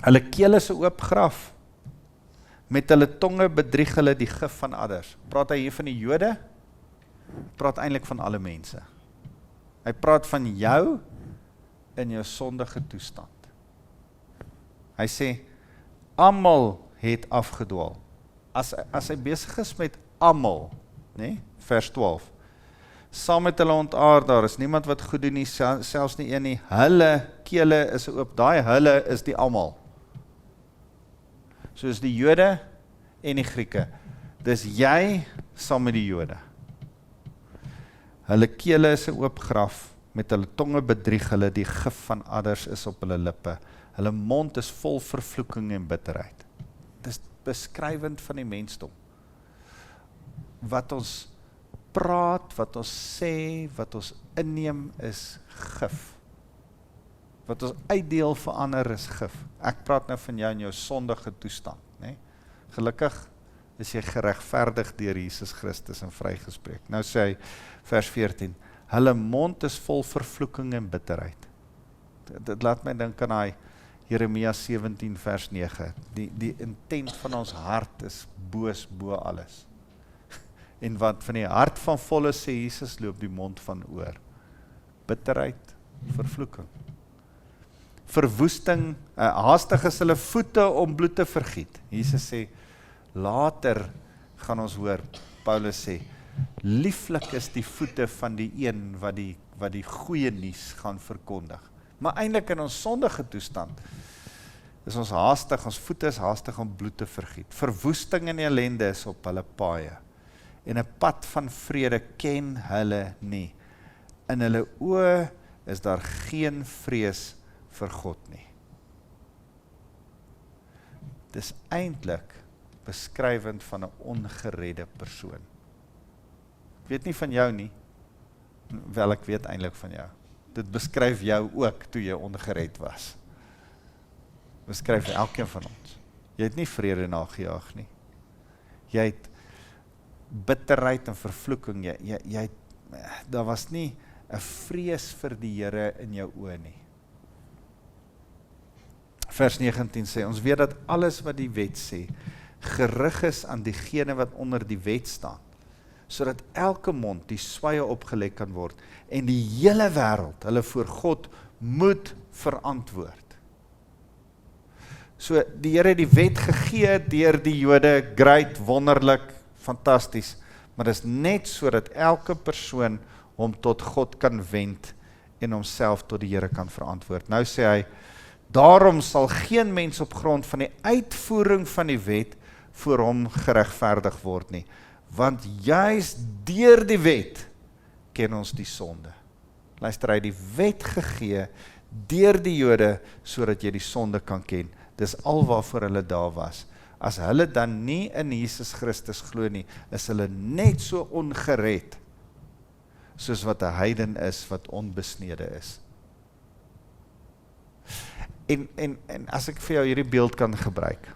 hulle keel is 'n oop graf, met hulle tonge bedrieg hulle die gif van adders. Praat hy hier van die Jode? Praat eintlik van alle mense. Hy praat van jou in jou sondige toestand. Hy sê, almal het afgedwaal. As hy besig is met almal, nee, vers 12, saam met hulle ontaard, daar is niemand wat goed doen nie, selfs nie een nie, hulle kele is oop, daai hulle is die almal. Soos die Jode en die Grieke, dis jy saam met die Jode. Hulle kele is 'n oop graf, met hulle tonge bedrieg hulle, die gif van adders is op hulle lippe. Hulle mond is vol vervloeking en bitterheid. Dit is beskrywend van die mensdom. Wat ons praat, wat ons sê, wat ons inneem is gif. Wat ons uitdeel vir ander is gif. Ek praat nou van jou in jou sondige toestand, né? Gelukkig is jy geregverdig deur Jesus Christus en vrygespreek. Nou sê hy, vers 14, hulle mond is vol vervloeking en bitterheid. Dit laat my dink aan hy Jeremia 17 vers 9. Die intent van ons hart is boos bo alles. En wat van die hart van volle sê Jesus, loop die mond van oor. Bitterheid, vervloeking. Verwoesting, haastig is hulle voete om bloed te vergiet. Jesus sê, Later gaan ons hoor, Paulus sê, lieflik is die voete van die een wat die goeie nuus gaan verkondig. Maar eintlik in ons sondige toestand is ons haastig, ons voete is haastig om bloed te vergiet. Verwoesting en ellende is op hulle paaie. En 'n pad van vrede ken hulle nie. In hulle oë is daar geen vrees vir God nie. Dis eintlik beskrywend van 'n ongeredde persoon. Ek weet nie van jou nie, wel ek weet eintlik van jou. Dit beskryf jou ook toe jy ongered was. Beskryf elkeen van ons. Jy het nie vrede nagejaag nie. Jy het bitterheid en vervloeking, daar was nie 'n vrees vir die Here in jou oë nie. Vers 19 sê, ons weet dat alles wat die wet sê, gerig is aan diegene wat onder die wet staan, sodat elke mond die swye opgelek kan word, en die hele wêreld hulle voor God moet verantwoord. So, die Here het die wet gegee deur die Jode, great, wonderlik, fantasties, maar dis net sodat elke persoon hom tot God kan wend en homself tot die Here kan verantwoord. Nou sê hy, daarom sal geen mens op grond van die uitvoering van die wet voor hom geregverdig word nie, want juist deur die wet ken ons die sonde. Luister, hy het die wet gegee deur die Jode sodat jy die sonde kan ken. Dis al waarvoor hulle daar was. As hulle dan nie in Jesus Christus glo nie, is hulle net so ongered soos wat 'n heiden is wat onbesnede is. En as ek vir jou hierdie beeld kan gebruik.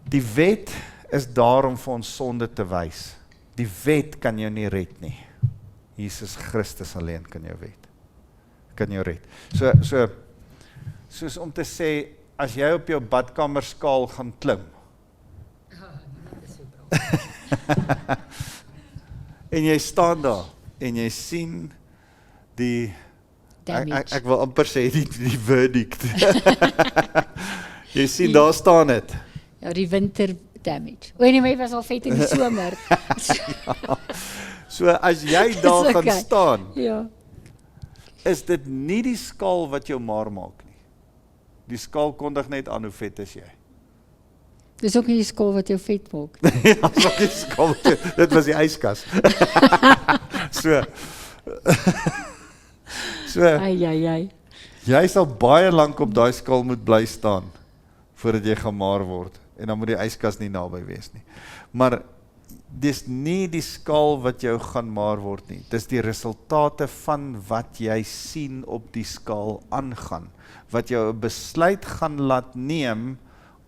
Die wet is daar om vir ons sonde te wys. Die wet kan jou nie red nie. Jesus Christus alleen kan jou red. Soos om te sê, as jy op jou badkamerskaal gaan klim, en jy staan daar, en jy sien die, ek wil amper sê die verdict. Jy sien, daar staan het. Ja, die winter damage. Anyway, was al vet in die somer. So as jy daar Is gaan okay. staan, Ja. is dit nie die skaal wat jou maar maak nie. Die skaal kondig net aan hoe vet is jy. Dis ook nie die skaal wat jou vet maak. Ja, so die skaal, dit was die yskas. So, Ai. jy sal baie lank op daai skaal moet bly staan, voordat jy gemaar word, en dan moet die yskas nie naby wees nie. Maar, dis nie die skaal wat jou gaan maar word nie, dis die resultate van wat jy sien op die skaal aangaan, wat jou 'n besluit gaan laat neem,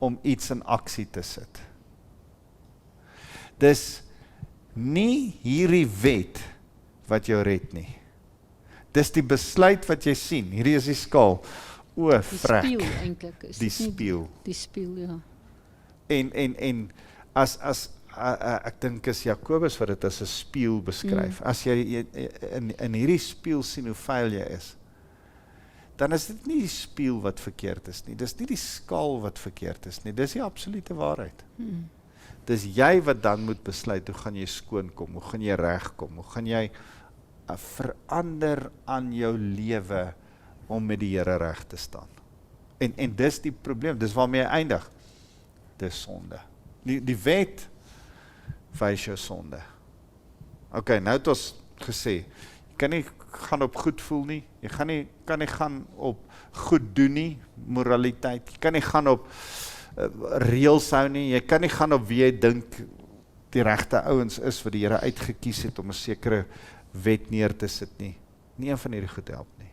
om iets in aksie te sit. Dis nie hierdie wet, wat jou red nie. Dis die besluit wat jy sien, hierdie is die skaal, Die vrek, spieël eintlik is. die dit nie spieël. Die spieël, ja. En as ek dink is Jakobus wat dit as 'n spieël beskryf. As jy in hierdie spieël sien hoe vuil jy is, dan is dit nie die spieël wat verkeerd is nie. Dis nie die skaal wat verkeerd is nie. Dis die absolute waarheid. Dis jy wat dan moet besluit, hoe gaan jy skoon kom, hoe gaan jy regkom, hoe gaan jy verander aan jou lewe om met die Here reg te staan. En dis die probleem, dis waarmee jy eindig. Dis sonde. Die wet wys jou sonde. Ok, nou het ons gesê, jy kan nie gaan op goed voel nie, jy kan nie gaan op goed doen nie, moraliteit, jy kan nie gaan op reëls hou nie, jy kan nie gaan op wie jy dink die regte ouens is, wat die Here uitgekies het om 'n sekere wet neer te sit nie. Nie een van hierdie goed help nie.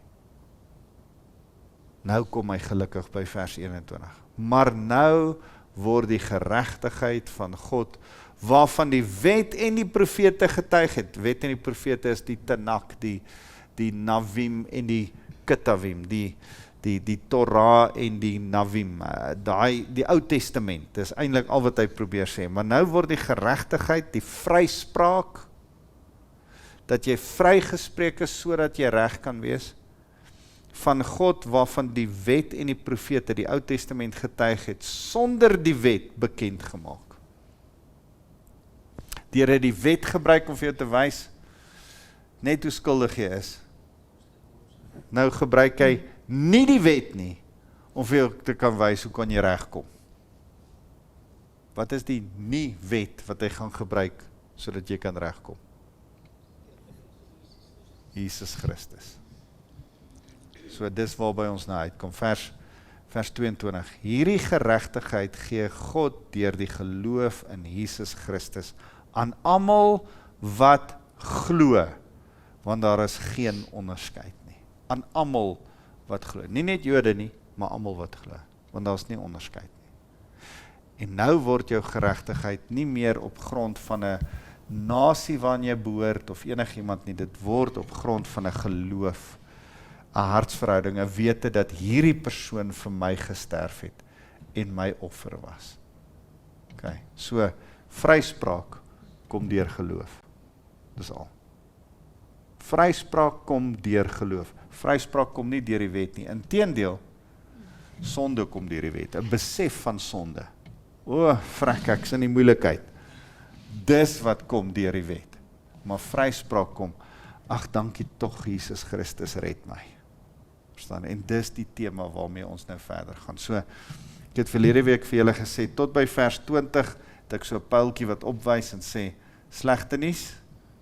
Nou kom hy gelukkig by vers 21. Maar nou word die geregtigheid van God, waarvan die wet en die profete getuig het. Wet en die profete is die Tanakh, die Navim en die Ketavim, die Torah en die Navim, die Ou Testament, dis eintlik al wat hy probeer sê. Maar nou word die geregtigheid, die vryspraak, dat jy vrygespreek is sodat jy reg kan wees, van God waarvan die wet en die profete, die Ou Testament getuig het, sonder die wet bekend gemaak. Die Here het die wet gebruik om vir jou te wys, net hoe skuldig jy is. Nou gebruik hy nie die wet nie, om vir jou te kan wys hoe kan jy regkom. Wat is die nie wet wat hy gaan gebruik, sodat jy kan regkom? Jesus Christus. So dis waarby ons nou uitkom, vers 22. Hierdie geregtigheid gee God deur die geloof in Jesus Christus aan almal wat glo, want daar is geen onderskeid nie. Aan almal wat glo. Nie net Jode nie, maar almal wat glo, want daar is nie onderskeid nie. En nou word jou geregtigheid nie meer op grond van 'n nasie waarin jy behoort of enigiemand nie, dit word op grond van 'n geloof, 'n hartsverhouding, 'n wete dat hierdie persoon vir my gesterf het en my offer was. Okay, so vryspraak kom deur geloof. Dis al. Vryspraak kom deur geloof. Vryspraak kom nie deur die wet nie. Inteendeel, sonde kom deur die wet. 'n besef van sonde. O, vrek, ek is in die moeilikheid. Dis wat kom deur die wet. Maar vryspraak kom, ag dankie tog Jesus Christus red my. Verstaan? En dis die tema waarmee ons nou verder gaan. So, ek het verlede week vir julle gesê, tot by vers 20, het ek so 'n pyltjie wat opwys en sê, slegte nuus,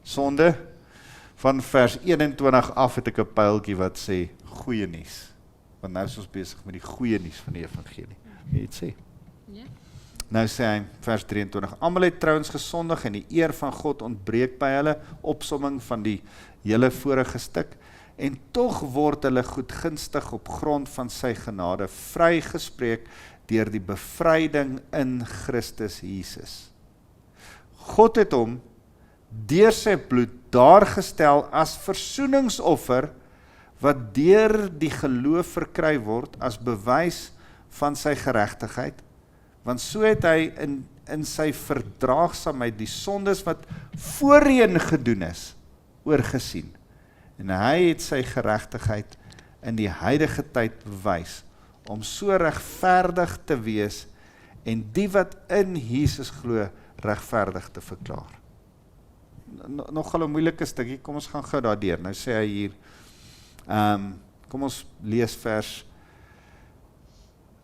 sonde. Van vers 21 af het ek 'n pyltjie wat sê, goeie nuus. Want nou is ons besig met die goeie nuus van die evangelie. Wie het sê? Ja. Nou sê hy, vers 23, almal het trouens gesondig en die eer van God ontbreek by hulle, opsomming van die hele vorige stuk, en tog word hulle goedgunstig op grond van sy genade vrygespreek deur die bevryding in Christus Jesus. God het hom deur sy bloed daargestel as versoeningsoffer wat deur die geloof verkry word as bewys van sy geregtigheid, want so het hy in sy verdraagsaamheid die sondes wat voorheen gedoen is, oorgesien. En hy het sy geregtigheid in die huidige tyd bewys, om so regverdig te wees, en die wat in Jesus glo, regverdig te verklaar. Nogal 'n moeilike stukkie, kom ons gaan gou daardeur. Nou sê hy hier, kom ons lees vers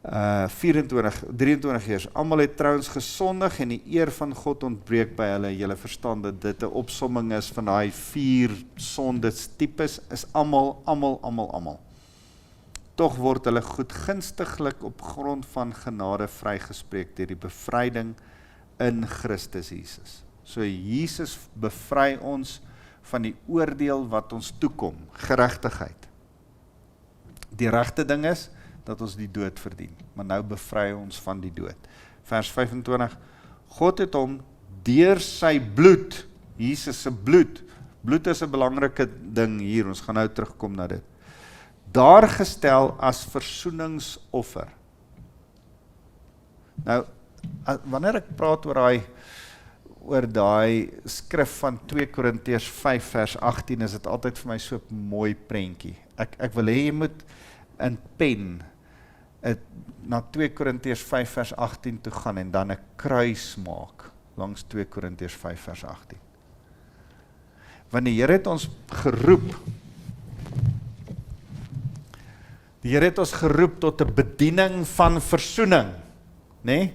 23 eers. Almal het trouens gesondig en die eer van God ontbreek by hulle. Julle verstaan dat dit 'n opsomming is van daai 4 sondes tipes, is almal. Tog word hulle goedgunstiglik op grond van genade vrygespreek deur die bevryding in Christus Jesus. So Jesus bevry ons van die oordeel wat ons toekom, geregtigheid. Die regte ding is dat ons die dood verdien, maar nou bevry ons van die dood. Vers 25, God het hom deur sy bloed, Jesus se bloed is 'n belangrike ding hier, ons gaan nou terugkom na dit, daargestel as versoeningsoffer. Nou, wanneer ek praat oor daai skrif van 2 Korintiërs 5 vers 18, is dit altyd vir my so 'n mooi prentjie. Ek wil hê jy moet in pen na 2 Korintiërs 5 vers 18 toe gaan en dan 'n kruis maak langs 2 Korintiërs 5 vers 18. Want die Here het ons geroep, tot 'n bediening van versoening, né?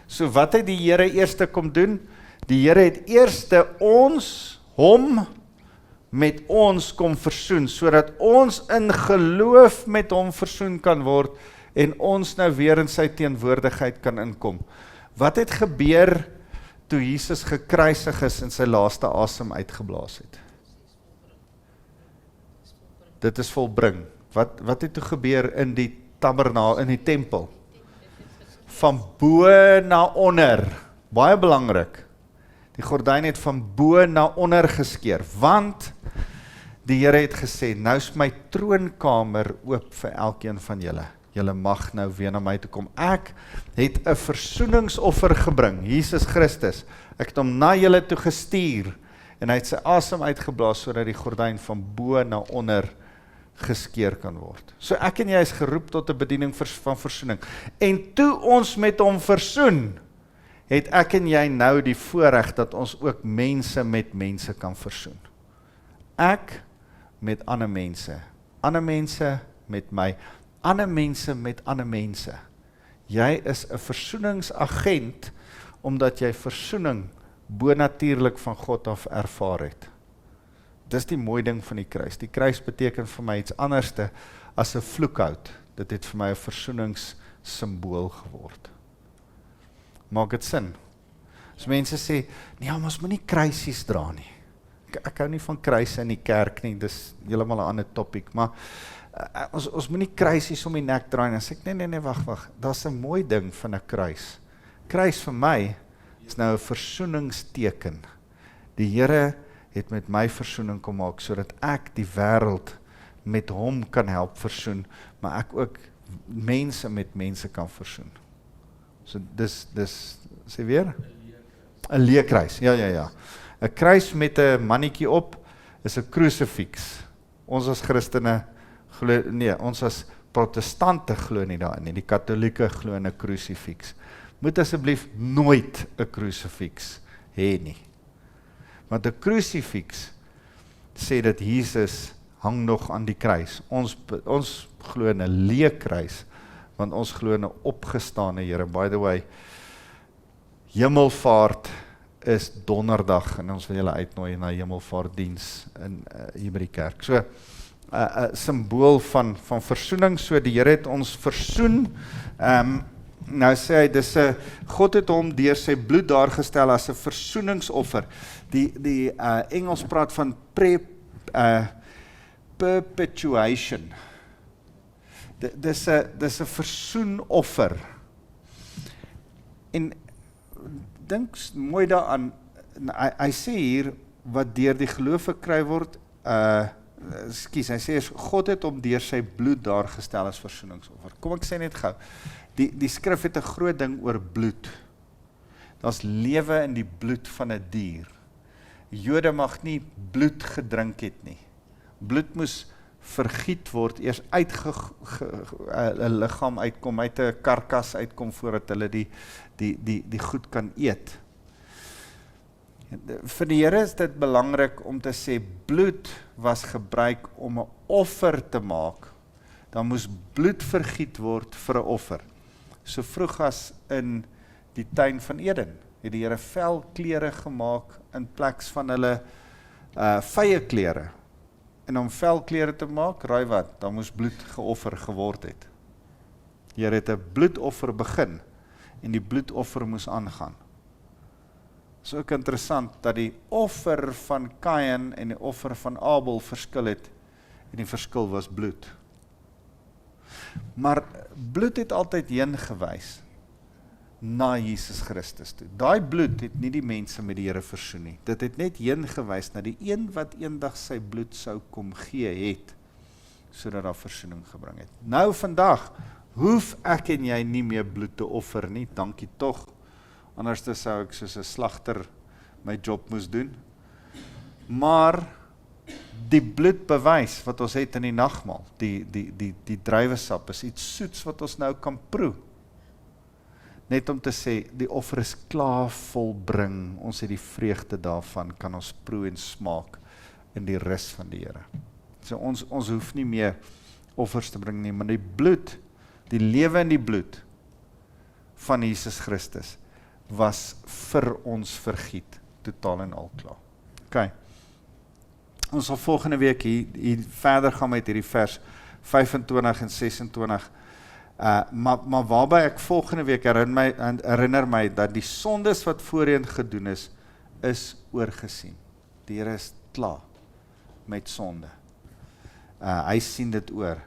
So wat het die Here eerste kom doen? Die Here het eerste hom met ons kom versoen, sodat ons in geloof met hom versoen kan word, en ons nou weer in sy teenwoordigheid kan inkom. Wat het gebeur toe Jesus gekruisig is en sy laaste asem uitgeblaas het? Dit is volbring. Wat het toe gebeur in die tabernakel, in die tempel? Van bo na onder. Baie belangrik. Die gordyn het van bo na onder geskeur, want die Here het gesê, nou is my troonkamer oop vir elkeen van julle. Julle mag nou weer na my toe kom. Ek het 'n versoeningsoffer gebring, Jesus Christus. Ek het hom na julle toe gestuur, en hy het sy asem uitgeblaas, sodat die gordyn van bo na onder geskeur kan word. So ek en jy is geroep tot 'n bediening van versoening. En toe ons met hom versoen, het ek en jy nou die voorreg dat ons ook mense met mense kan versoen. Ek met ander mense met my, ander mense met ander mense. Jy is 'n versoeningsagent, omdat jy versoening bonatuurlik van God af ervaar het. Dis die mooi ding van die kruis. Die kruis beteken vir my iets anderste as 'n vloekhout. Dit het vir my 'n versoeningssimbool geword. Maak dit sin? As mense sê, nee, ons moet nie kruisies dra nie. Ek hou nie van kruise in die kerk nie, dis heeltemal 'n ander topik, maar ons moet nie kruisies om die nek draai nie. Dan sê ek, nee, wag, daar's 'n mooi ding van 'n kruis. Kruis vir my is nou 'n versoeningsteken. Die Here het met my versoening kom maak, sodat ek die wêreld met hom kan help versoen, maar ek ook mense met mense kan versoen. So dis sê weer? 'n leekruis, ja. 'n kruis met 'n mannetjie op is 'n krusifiks. Ons as Christene glo, nee, ons as protestante glo nie daarin nie. Die katolieke glo in 'n krusifiks. Moet asseblief nooit 'n krusifiks hê nie. Want 'n krusifiks sê dat Jesus hang nog aan die kruis. Ons glo in 'n leekruis, want ons glo in 'n opgestane Here. By the way, Hemelvaart is donderdag, en ons wil julle uitnooi na Hemelvaartdiens hier by die kerk. So, 'n simbool van versoening, so die Here het ons versoen. Nou sê hy, God het hom deur sy bloed daargestel as 'n versoeningsoffer. Die Engels praat van perpetuation. Dis 'n versoenoffer. En dink mooi daaraan, hy sê hier, wat deur die geloof verkry word, hy sê, God het hom deur sy bloed daargestel as versoeningsoffer. Kom ek sê net gou, die skrif het 'n groot ding oor bloed. Daar's lewe in die bloed van 'n dier. Jode mag nie bloed gedrink het nie. Bloed moes vergiet word, eers uit 'n liggaam uitkom, uit 'n karkas uitkom, voordat hulle die goed kan eet. Vir die Here is dit belangrik om te sê, bloed was gebruik om 'n offer te maak. Dan moes bloed vergiet word vir 'n offer. So vroeg as in die tuin van Eden, het die Here velklere gemaak in plek van hulle vye klere. En om velklere te maak, raai wat, dan moes bloed geoffer geword het. Die Here het 'n bloedoffer begin, en die bloedoffer moes aangaan. Is ook interessant dat die offer van Kain en die offer van Abel verskil het, en die verskil was bloed. Maar bloed het altyd heen gewys na Jesus Christus toe. Daai bloed het nie die mense met die Here versoen nie. Dit het net heen gewys na die een wat eendag sy bloed sou kom gee het, sodat daar versoening gebring het. Nou vandag hoef ek en jy nie meer bloed te offer nie, dankie tog. Anders sou ek soos 'n slagter my job moes doen. Maar die bloedbewys wat ons het in die nagmaal, die druiwesap, is iets soets wat ons nou kan proe. Net om te sê, die offer is klaar volbring, ons het die vreugde daarvan, kan ons proe en smaak in die rus van die Here. So ons hoef nie meer offers te bring nie, maar die bloed, die lewe in die bloed van Jesus Christus, was vir ons vergiet, totaal en al klaar. Okay. Ons sal volgende week hier verder gaan met hierdie vers 25 en 26, maar waarby ek volgende week herinner my dat die sondes wat voorheen gedoen is oorgesien. Die Here is klaar met sonde. Hy sien dit oor.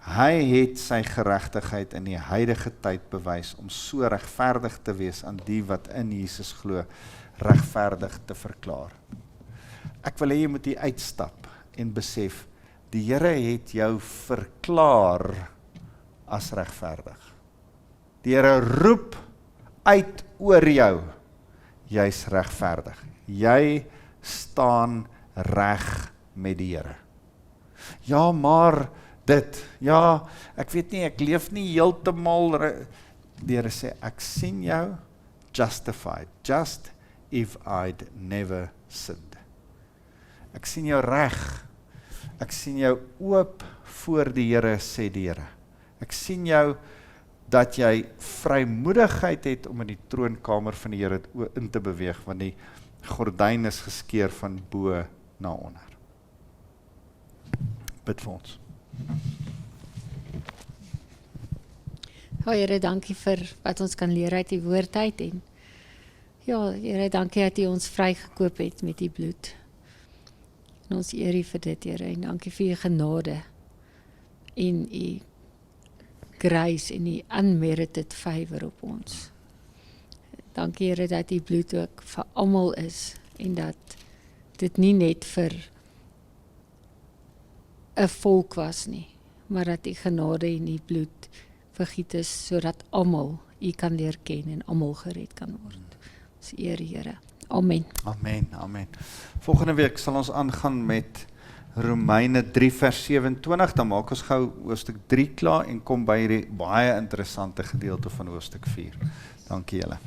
Hy het sy geregtigheid in die huidige tyd bewys om so regverdig te wees aan die wat in Jesus glo, regverdig te verklaar. Ek wil hê jy moet hier uitstap en besef, die Here het jou verklaar as regverdig. Die Here roep uit oor jou, jy's regverdig. Jy staan reg met die Here. Ja, maar dit. Ja, ek weet nie, ek leef nie heeltemal. Die Here sê, ek sien jou justified, just if I'd never sinned. Ek sien jou reg. Ek sien jou oop voor die Here, sê die Here. Ek sien jou dat jy vrymoedigheid het om in die troonkamer van die Here in te beweeg, want die gordyn is geskeur van bo na onder. Bid vir ons. Ja, Here, dankie vir wat ons kan leer uit die woord uit en ja, Here, dankie dat U ons vrygekoop het met U bloed. En ons eer U vir dit, Here, en dankie vir U genade en U grace en U unmerited favor op ons. Dankie, Here, dat U bloed ook vir almal is en dat dit nie net vir 'n volk was nie, maar dat U genade en U bloed vergiet is sodat almal U kan leer ken en almal gered kan word. Ons eer U, Here. Amen. Amen, amen. Volgende week sal ons aangaan met Romeine 3 vers 27, dan maak ons gou hoofstuk 3 klaar en kom by hierdie baie interessante gedeelte van hoofstuk 4. Dankie julle.